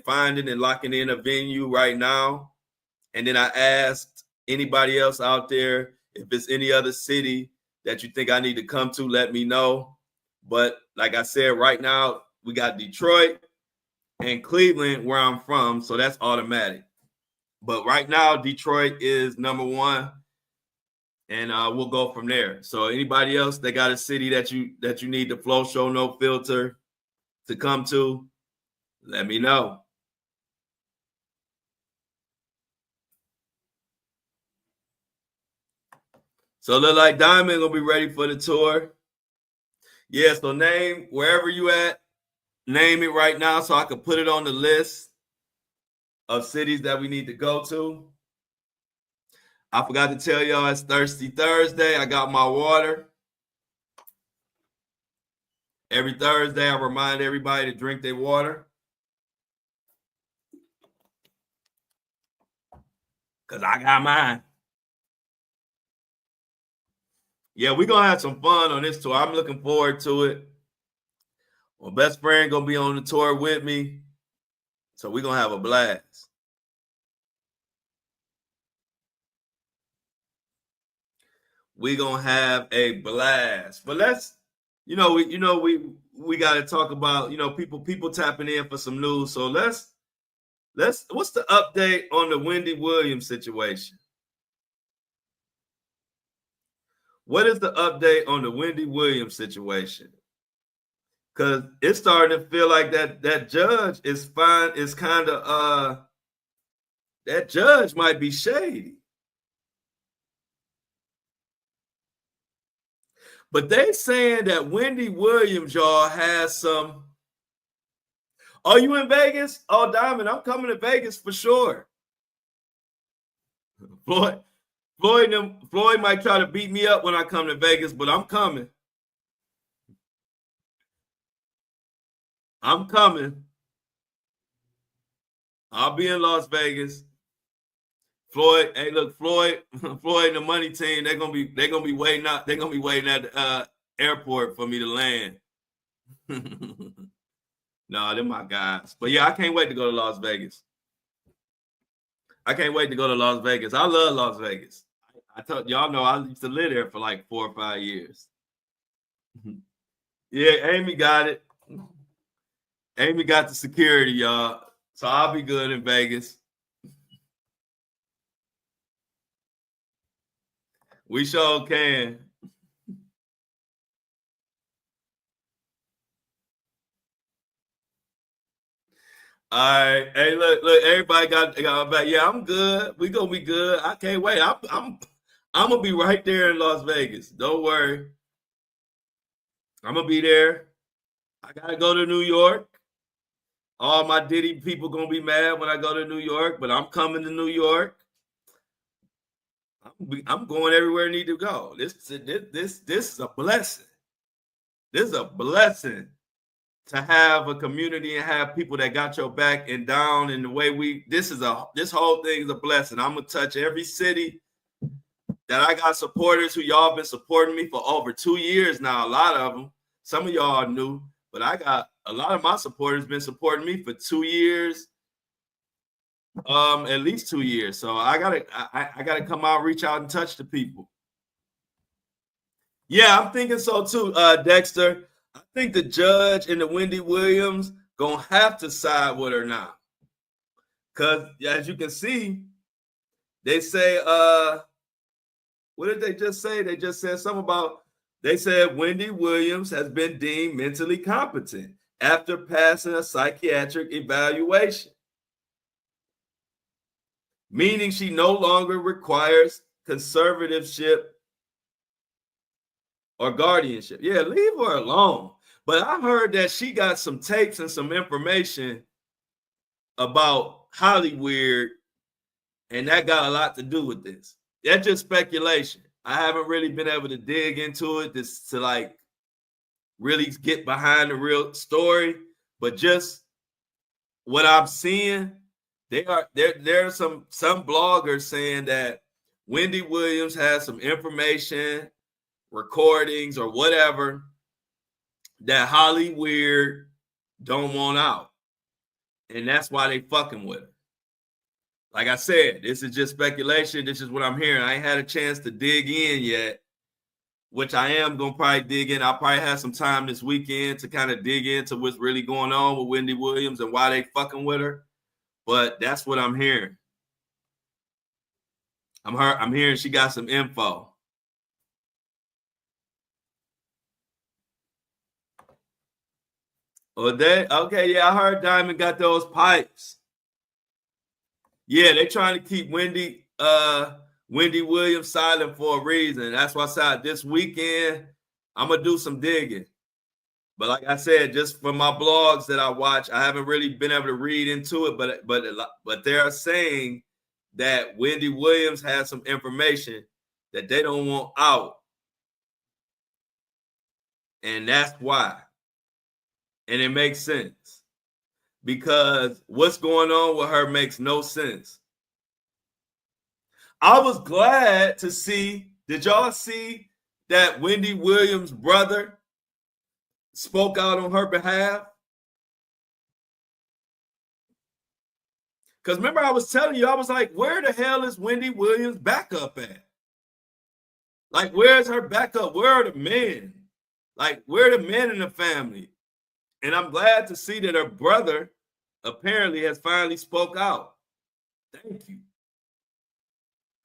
finding and locking in a venue right now. And then I asked anybody else out there, if it's any other city that you think I need to come to, let me know. But like I said, right now we got Detroit and Cleveland, where I'm from, so that's automatic. But right now Detroit is number 1, and we'll go from there. So anybody else that got a city that you need the Flo Show No Filter to come to, let me know. So look like Diamond gonna be ready for the tour. Yeah, so name wherever you at, name it right now so I can put it on the list of cities that we need to go to. I forgot to tell y'all it's Thirsty Thursday. I got my water. Every Thursday, I remind everybody to drink their water. Because I got mine. Yeah, we're gonna have some fun on this tour. I'm looking forward to it. My best friend gonna be on the tour with me, so we're gonna have a blast. We're gonna have a blast. But let's, we got to talk about, people tapping in for some news. So let's what's the update on the Wendy Williams situation? What is the update on the Wendy Williams situation? Because it's starting to feel like that judge is fine. It's kind of that judge might be shady. But they saying that Wendy Williams, y'all, has some. Are you in Vegas? Oh, Diamond, I'm coming to Vegas for sure. Floyd might try to beat me up when I come to Vegas, but I'm coming. I'm coming. I'll be in Las Vegas. Floyd, hey, look, Floyd and the money team, they're gonna be waiting out. They're gonna be waiting at the airport for me to land. No, they're my guys. But yeah, I can't wait to go to Las Vegas. I can't wait to go to Las Vegas. I love Las Vegas. I told y'all know I used to live there for like 4 or 5 years. Yeah, Amy got it. Amy got the security, y'all. So I'll be good in Vegas. We sure can. All right. Hey, look, everybody got back. Yeah, I'm good. We gonna be good. I can't wait. I'm gonna be right there in Las Vegas. Don't worry. I'm gonna be there. I gotta go to New York. All my Diddy people gonna be mad when I go to New York, but I'm coming to New York. I'm going everywhere I need to go. This is a blessing. This is a blessing to have a community and have people that got your back and down in the way this whole thing is a blessing. I'm gonna touch every city that I got supporters who y'all been supporting me for over 2 years now. A lot of them, some of y'all are new, but I got a lot of my supporters been supporting me for 2 years, at least 2 years. So I gotta come out, reach out, and touch the people. Yeah, I'm thinking so too, Dexter. I think the judge and the Wendy Williams gonna have to side with her now, because as you can see, they say, what did they just say? They just said something about. They said Wendy Williams has been deemed mentally competent after passing a psychiatric evaluation, meaning she no longer requires conservatorship or guardianship. Yeah, leave her alone. But I heard that she got some tapes and some information about Hollywood, and that got a lot to do with this. That's just speculation. I haven't really been able to dig into it to like really get behind the real story, but just what I'm seeing, there are some bloggers saying that Wendy Williams has some information, recordings or whatever that Hollywood don't want out, and that's why they fucking with her. Like I said, this is just speculation. This is what I'm hearing. I ain't had a chance to dig in yet, which I am going to probably dig in. I'll probably have some time this weekend to kind of dig into what's really going on with Wendy Williams and why they fucking with her. But that's what I'm hearing. I'm hearing she got some info. Okay, yeah, I heard Diamond got those pipes. Yeah, they're trying to keep Wendy Williams silent for a reason. That's why I said this weekend I'm gonna do some digging. But like I said, just from my blogs that I watch, I haven't really been able to read into it. But they're saying that Wendy Williams has some information that they don't want out, and that's why. And it makes sense. Because what's going on with her makes no sense. I was glad to see, did y'all see that Wendy Williams' brother spoke out on her behalf? Because remember, I was telling you, I was like, where the hell is Wendy Williams' backup at? Like, where's her backup? Where are the men? Like, where are the men in the family? And I'm glad to see that her brother apparently has finally spoke out. Thank you.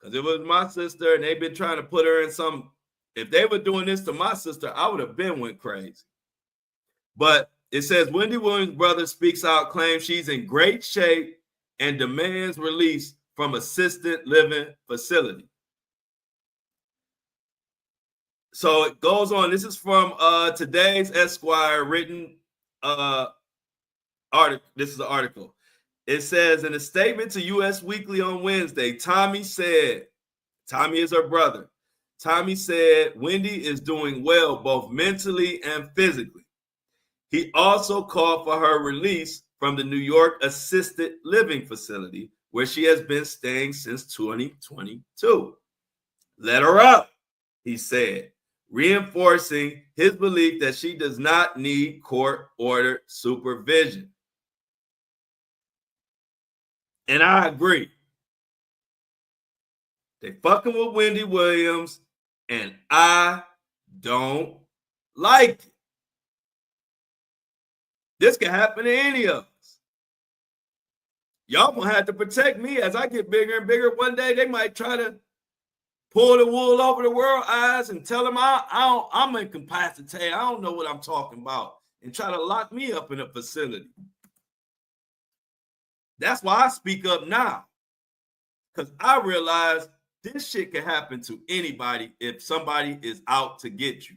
Because it was my sister, and they've been trying to put her in some. If they were doing this to my sister, I would have been went crazy. But it says Wendy Williams' brother speaks out, claims she's in great shape, and demands release from assisted living facility. So it goes on. This is from today's Esquire written article. This is the article. It says in a statement to U.S. Weekly on Wednesday, Tommy is her brother. Tommy said Wendy is doing well both mentally and physically. He also called for her release from the New York assisted living facility where she has been staying since 2022. Let her up, he said, reinforcing his belief that she does not need court-ordered supervision. And I agree. They fucking with Wendy Williams, and I don't like it. This can happen to any of us. Y'all gonna have to protect me as I get bigger and bigger. One day they might try to pull the wool over the world's eyes and tell them I'm incapacitated. I don't know what I'm talking about, and try to lock me up in a facility. That's why I speak up now, because I realize this shit can happen to anybody if somebody is out to get you.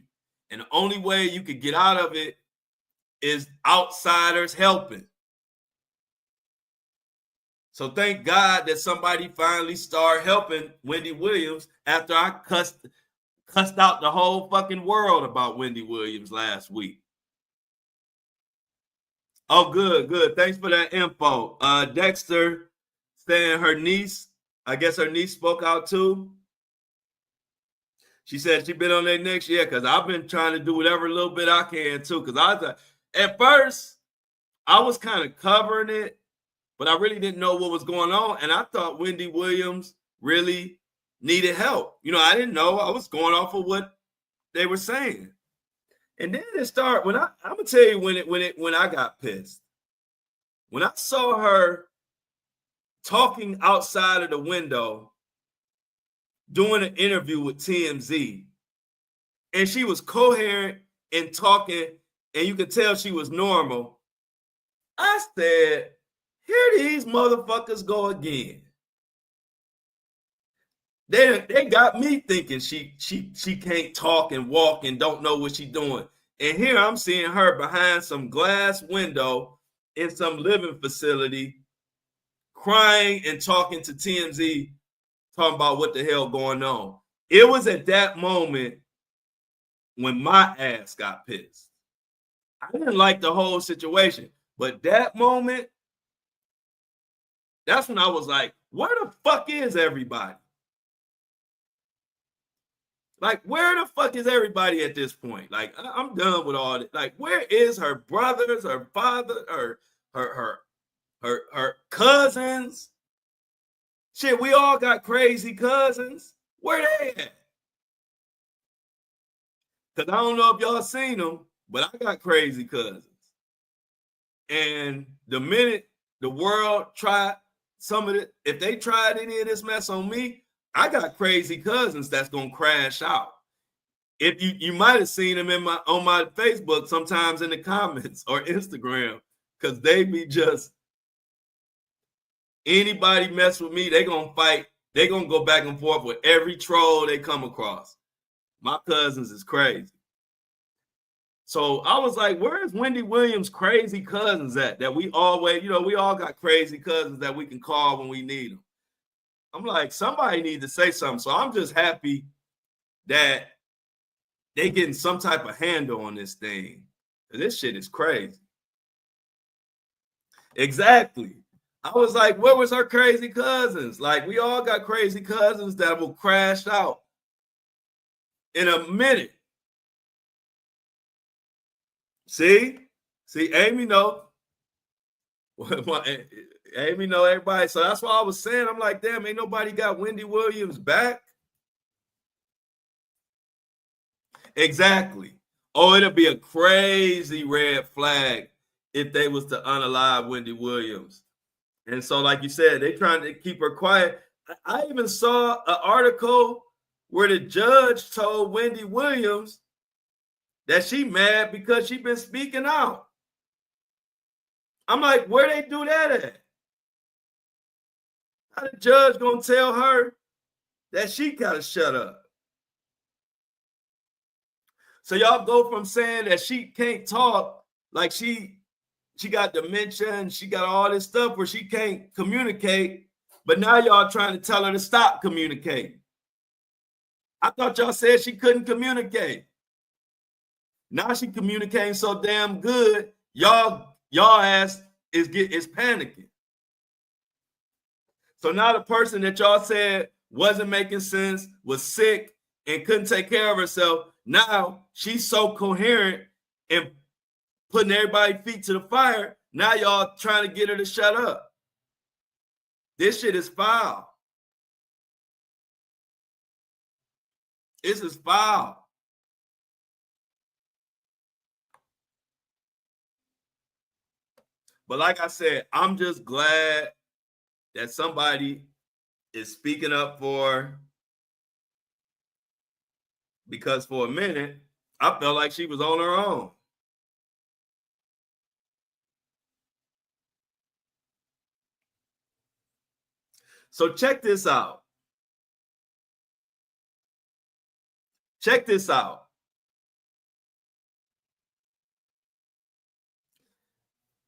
And the only way you can get out of it is outsiders helping. So thank God that somebody finally started helping Wendy Williams after I cussed out the whole fucking world about Wendy Williams last week. Oh, good. Thanks for that info. Dexter saying her niece, I guess her niece spoke out too. She said she been on their next year because I've been trying to do whatever little bit I can too. Because I was at first I was kind of covering it, but I really didn't know what was going on. And I thought Wendy Williams really needed help. You know, I didn't know. I was going off of what they were saying. And then it started I'm gonna tell you when I got pissed. When I saw her talking outside of the window, doing an interview with TMZ, and she was coherent and talking, and you could tell she was normal. I said, here these motherfuckers go again. They got me thinking she can't talk and walk and don't know what she's doing. And here I'm seeing her behind some glass window in some living facility, crying and talking to TMZ, talking about what the hell going on. It was at that moment when my ass got pissed. I didn't like the whole situation, but that moment, that's when I was like, where the fuck is everybody? Like, where the fuck is everybody at this point? Like, I'm done with all that. Like, where is her brothers, her father, her cousins? Shit, we all got crazy cousins. Where they at? Because I don't know if y'all seen them, but I got crazy cousins. And the minute the world tried some of it, if they tried any of this mess on me, I got crazy cousins that's gonna crash out. If you might have seen them on my Facebook sometimes in the comments or Instagram, because they be just anybody mess with me, they gonna fight. They gonna go back and forth with every troll they come across. My cousins is crazy. So I was like, where's Wendy Williams' crazy cousins at? That we always, we all got crazy cousins that we can call when we need them. I'm like, somebody needs to say something. So I'm just happy that they getting some type of handle on this thing. This shit is crazy. Exactly. I was like, where was her crazy cousins? Like, we all got crazy cousins that will crash out in a minute. See, Amy know. Amy know everybody. So that's why I was saying, I'm like, damn, ain't nobody got Wendy Williams back. Exactly. Oh, it'll be a crazy red flag if they was to unalive Wendy Williams. And so, like you said, they trying to keep her quiet. I even saw an article where the judge told Wendy Williams that she mad because she been speaking out. I'm like, where they do that at? How the judge gonna tell her that she gotta shut up? So y'all go from saying that she can't talk, like she got dementia and she got all this stuff where she can't communicate, but now y'all trying to tell her to stop communicating. I thought y'all said she couldn't communicate. Now she communicating so damn good, y'all ass is panicking. So now the person that y'all said wasn't making sense, was sick, and couldn't take care of herself, now she's so coherent and putting everybody's feet to the fire. Now y'all trying to get her to shut up. This shit is foul. This is foul. But like I said, I'm just glad that somebody is speaking up for her, because for a minute, I felt like she was on her own. So check this out. Check this out.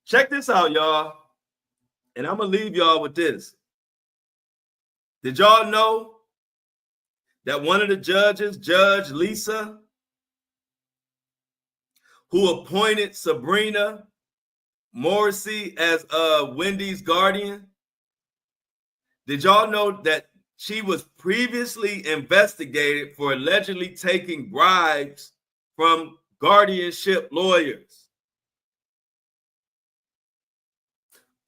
Check this out, y'all. And I'm going to leave y'all with this. Did y'all know that one of the judges, Judge Lisa, who appointed Sabrina Morrissey as Wendy's guardian, did y'all know that she was previously investigated for allegedly taking bribes from guardianship lawyers?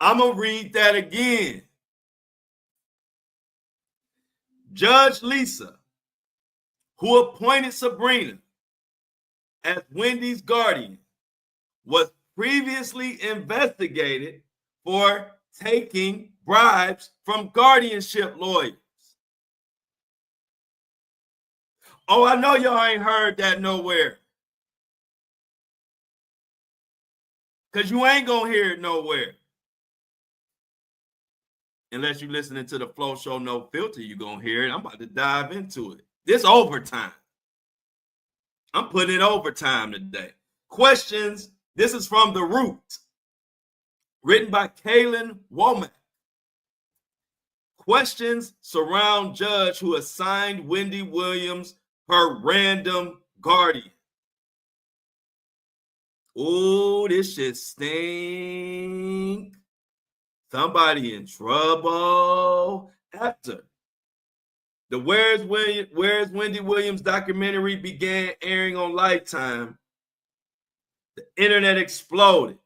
I'm going to read that again. Judge Lisa, who appointed Sabrina as Wendy's guardian, was previously investigated for taking bribes from guardianship lawyers. Oh, I know y'all ain't heard that nowhere, because you ain't going to hear it nowhere. Unless you're listening to the Flo Show No Filter, you're going to hear it. I'm about to dive into it. This overtime. I'm putting in overtime today. Questions. This is from The Root, written by Kaylin Womack. Questions surround judge who assigned Wendy Williams her random guardian. Oh, this shit stink. Somebody in trouble. After the Where's Wendy Williams documentary began airing on Lifetime, the internet exploded.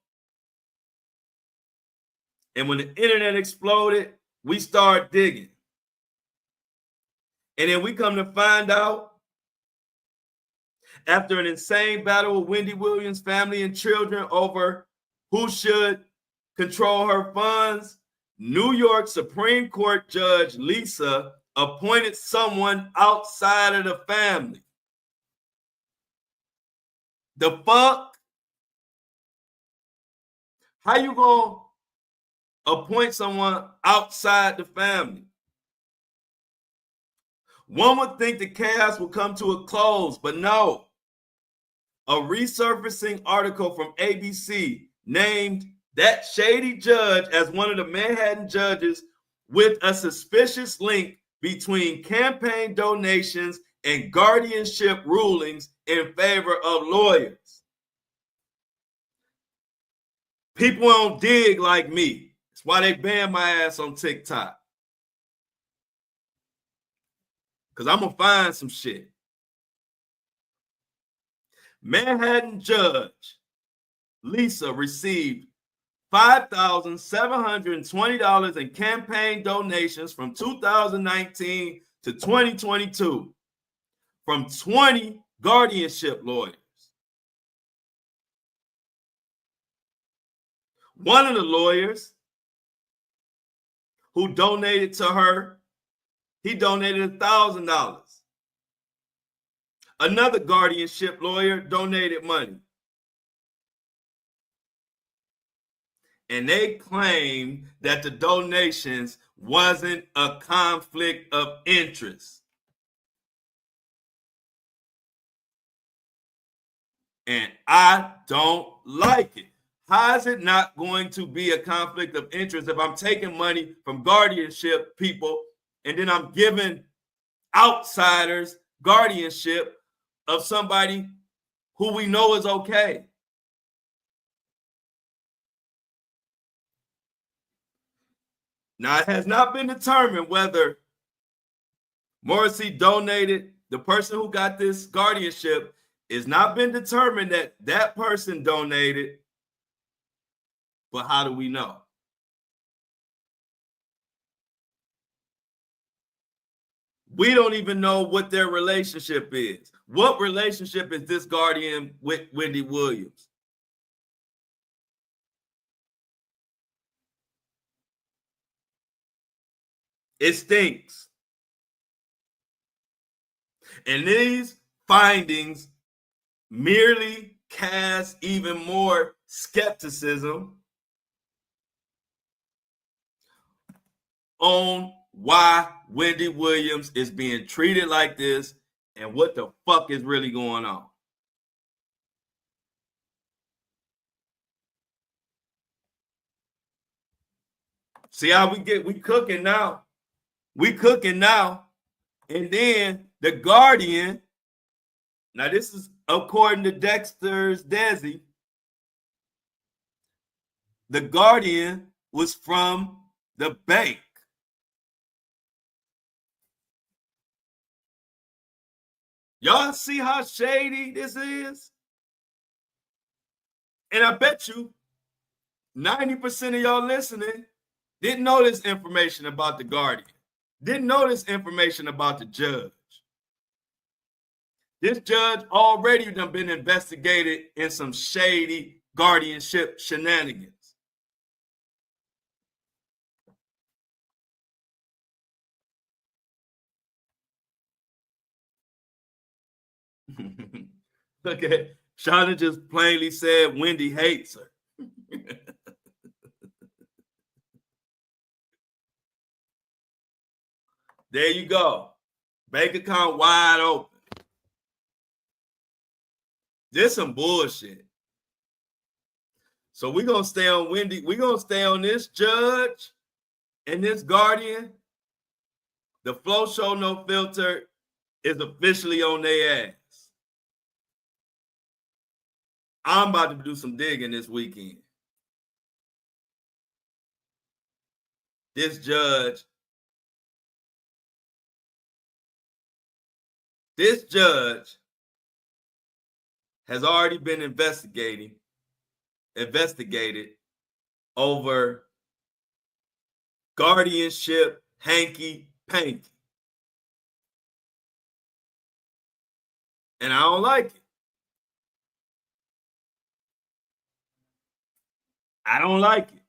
And when the internet exploded, we start digging. And then we come to find out, after an insane battle with Wendy Williams' family and children over who should control her funds, New York Supreme Court Judge Lisa appointed someone outside of the family. The fuck? How you gonna appoint someone outside the family? One would think the chaos will come to a close, but no. A resurfacing article from ABC named that shady judge as one of the Manhattan judges with a suspicious link between campaign donations and guardianship rulings in favor of lawyers. People don't dig like me. That's why they ban my ass on TikTok. Because I'm going to find some shit. Manhattan judge Lisa received $5,720 in campaign donations from 2019 to 2022 from 20 guardianship lawyers. One of the lawyers who donated to her, he donated $1,000. Another guardianship lawyer donated money. And they claimed that the donations wasn't a conflict of interest. And I don't like it. How is it not going to be a conflict of interest if I'm taking money from guardianship people and then I'm giving outsiders guardianship of somebody who we know is okay? Now, it has not been determined whether Morrissey donated, the person who got this guardianship, it's not been determined that that person donated, but how do we know? We don't even know what their relationship is. What relationship is this guardian with Wendy Williams? It stinks. And these findings merely cast even more skepticism on why Wendy Williams is being treated like this and what the fuck is really going on. See how we cooking now. We cooking now. And then the Guardian, now this is according to Dexter's Desi, the Guardian was from the bank. Y'all see how shady this is? And I bet you 90% of y'all listening didn't know this information about the Guardian. Didn't know this information about the judge. This judge already done been investigated in some shady guardianship shenanigans. Look at Shauna just plainly said Wendy hates her. There you go. Bank account wide open. This some bullshit. So we're going to stay on Wendy. We're going to stay on this judge and this guardian. The Flo Show No Filter is officially on their ass. I'm about to do some digging this weekend. This judge has already been investigated over guardianship hanky-panky. And I don't like it. I don't like it.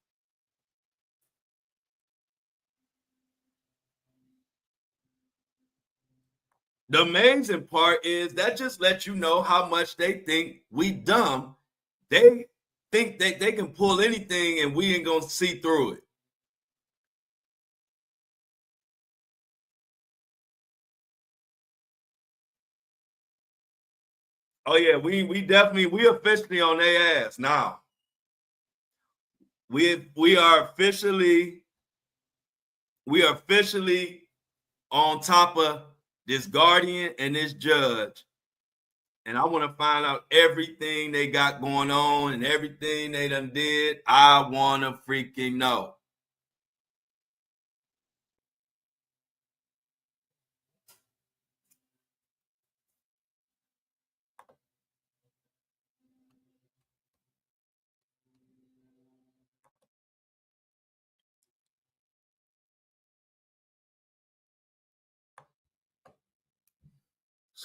The amazing part is that just lets you know how much they think we dumb. They think that they can pull anything and we ain't gonna see through it. Oh yeah, we officially on their ass now. We are officially on top of this guardian and this judge. And I want to find out everything they got going on and everything they done did. I want to freaking know.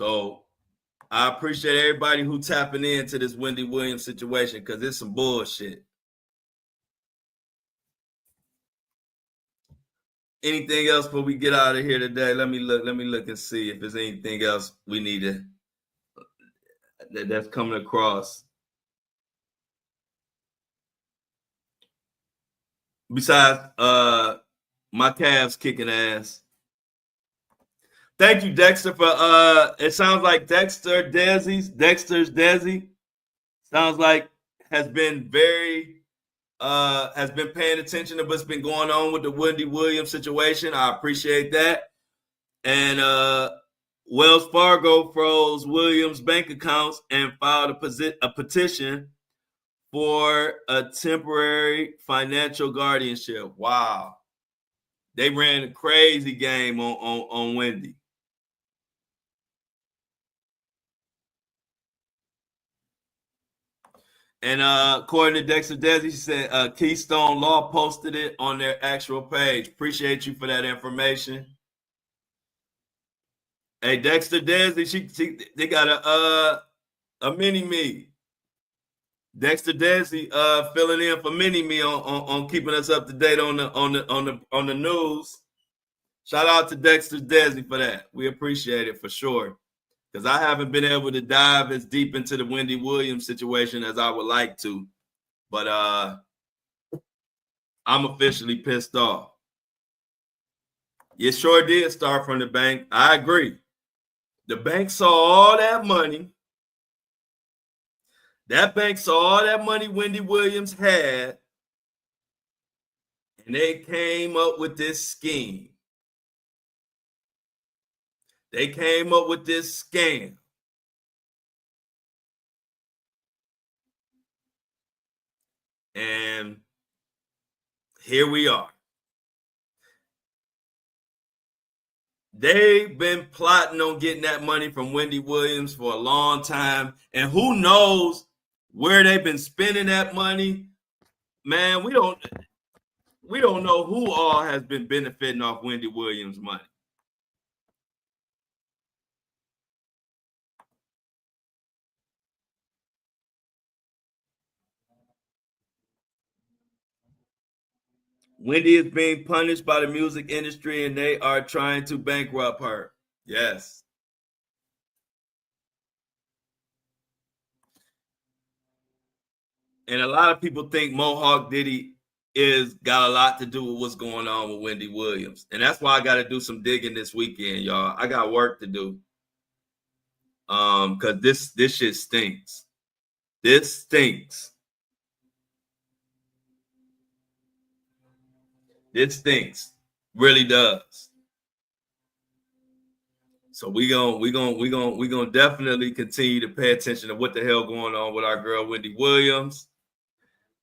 So I appreciate everybody who tapping into this Wendy Williams situation because it's some bullshit. Anything else before we get out of here today? Let me look and see if there's anything else we need to that's coming across. Besides my Cavs kicking ass. Thank you, Dexter, for it sounds like Dexter's Desi sounds like has been paying attention to what's been going on with the Wendy Williams situation. I appreciate that. And Wells Fargo froze Williams' bank accounts and filed a petition for a temporary financial guardianship. Wow. They ran a crazy game on Wendy. And according to Dexter Desi, she said Keystone Law posted it on their actual page. Appreciate you for that information. Hey, Dexter Desi, they got a mini me. Dexter Desi filling in for mini me on keeping us up to date on the news. Shout out to Dexter Desi for that. We appreciate it for sure. Because I haven't been able to dive as deep into the Wendy Williams situation as I would like to. But I'm officially pissed off. It sure did start from the bank. I agree. The bank saw all that money. That bank saw all that money Wendy Williams had. And they came up with this scheme. They came up with this scam. And here we are. They've been plotting on getting that money from Wendy Williams for a long time. And who knows where they've been spending that money. Man, we don't know who all has been benefiting off Wendy Williams' money. Wendy is being punished by the music industry and they are trying to bankrupt her. Yes. And a lot of people think Mohawk Diddy got a lot to do with what's going on with Wendy Williams. And that's why I got to do some digging this weekend, y'all. I got work to do. Because this shit stinks. This stinks. It stinks, really does. So we gonna definitely continue to pay attention to what the hell going on with our girl Wendy Williams.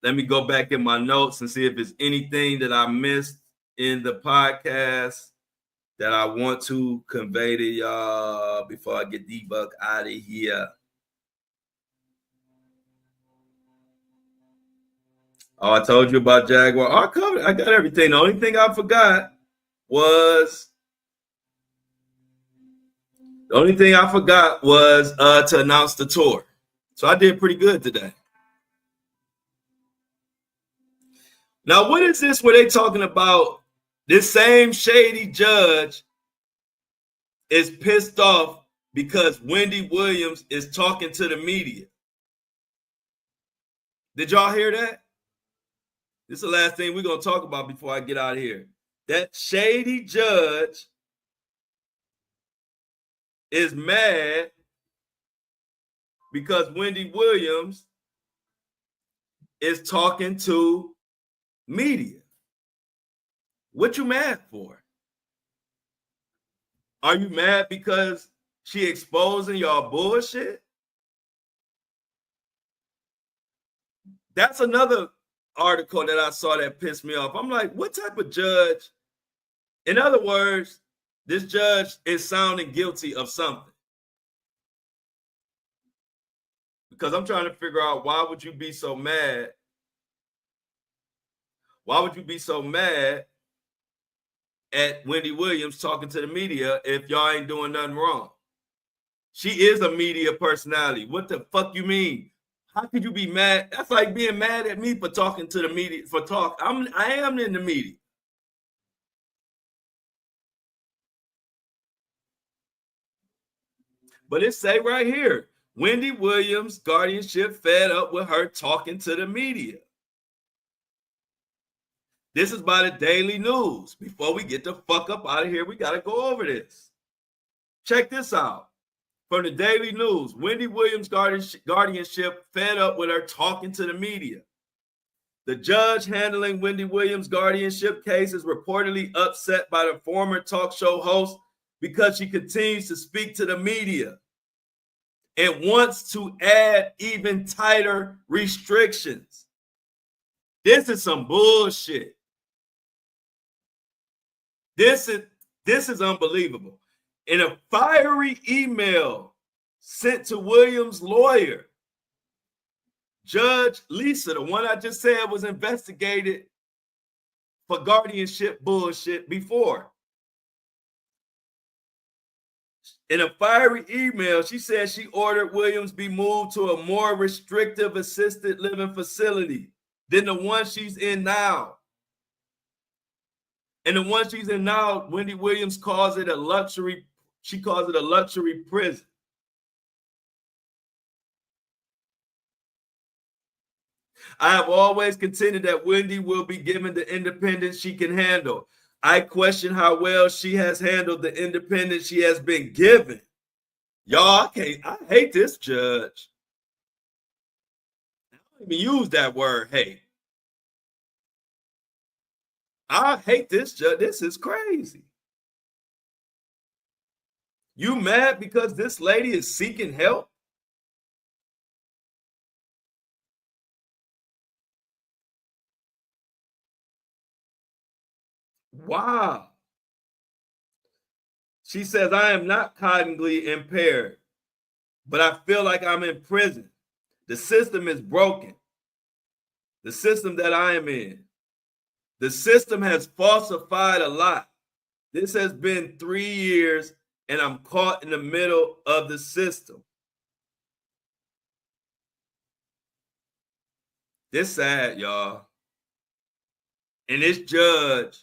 Let me go back in my notes and see if there's anything that I missed in the podcast that I want to convey to y'all before I get D-Buck out of here. Oh, I told you about Jaguar. Oh, I got everything. The only thing I forgot was to announce the tour. So I did pretty good today. Now, what is this where they talking about this same shady judge is pissed off because Wendy Williams is talking to the media? Did y'all hear that? This is the last thing we're going to talk about before I get out of here. That shady judge is mad because Wendy Williams is talking to media. What you mad for? Are you mad because she exposing y'all bullshit? That's another article that I saw that pissed me off. I'm like, what type of judge? In other words, this judge is sounding guilty of something. Because I'm trying to figure out, why would you be so mad? Why would you be so mad at Wendy Williams talking to the media if y'all ain't doing nothing wrong? She is a media personality. What the fuck you mean? How could you be mad? That's like being mad at me for talking to the media, I am in the media. But it say right here, Wendy Williams' guardianship fed up with her talking to the media. This is by the Daily News. Before we get the fuck up out of here, we got to go over this. Check this out. From the Daily News, Wendy Williams' guardianship fed up with her talking to the media. The judge handling Wendy Williams' guardianship case is reportedly upset by the former talk show host because she continues to speak to the media and wants to add even tighter restrictions. This is some bullshit. This is unbelievable. In a fiery email sent to Williams' lawyer, Judge Lisa, the one I just said was investigated for guardianship bullshit before. In a fiery email, she said she ordered Williams be moved to a more restrictive assisted living facility than the one she's in now. And the one she's in now, Wendy Williams calls it a luxury. She calls it a luxury prison. I have always contended that Wendy will be given the independence she can handle. I question how well she has handled the independence she has been given. Y'all, I hate this judge. I don't even use that word, hate. I hate this judge. This is crazy. You mad because this lady is seeking help? Wow. She says, I am not cognitively impaired, but I feel like I'm in prison. The system is broken. The system that I am in. The system has falsified a lot. This has been 3 years and I'm caught in the middle of the system. This sad, y'all. And this judge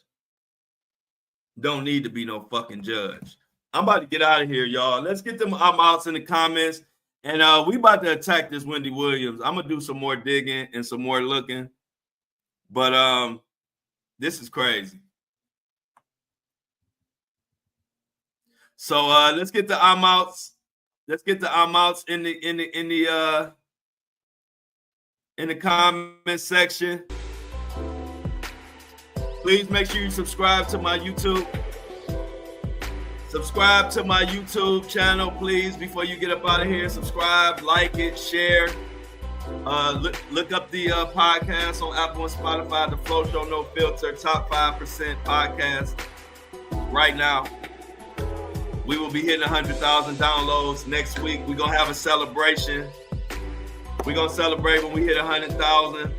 don't need to be no fucking judge. I'm about to get out of here, y'all. Let's get them outs in the comments. And we about to attack this Wendy Williams. I'm going to do some more digging and some more looking. But this is crazy. So let's get the outs. Let's get the outs in the comment section. Please make sure you subscribe to my YouTube. Subscribe to my YouTube channel, please, before you get up out of here. Subscribe, like it, share. Look up the podcast on Apple and Spotify, the Flo Show No Filter, top 5% podcast right now. We will be hitting 100,000 downloads next week. We're going to have a celebration. We're going to celebrate when we hit 100,000.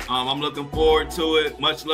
I'm looking forward to it. Much love.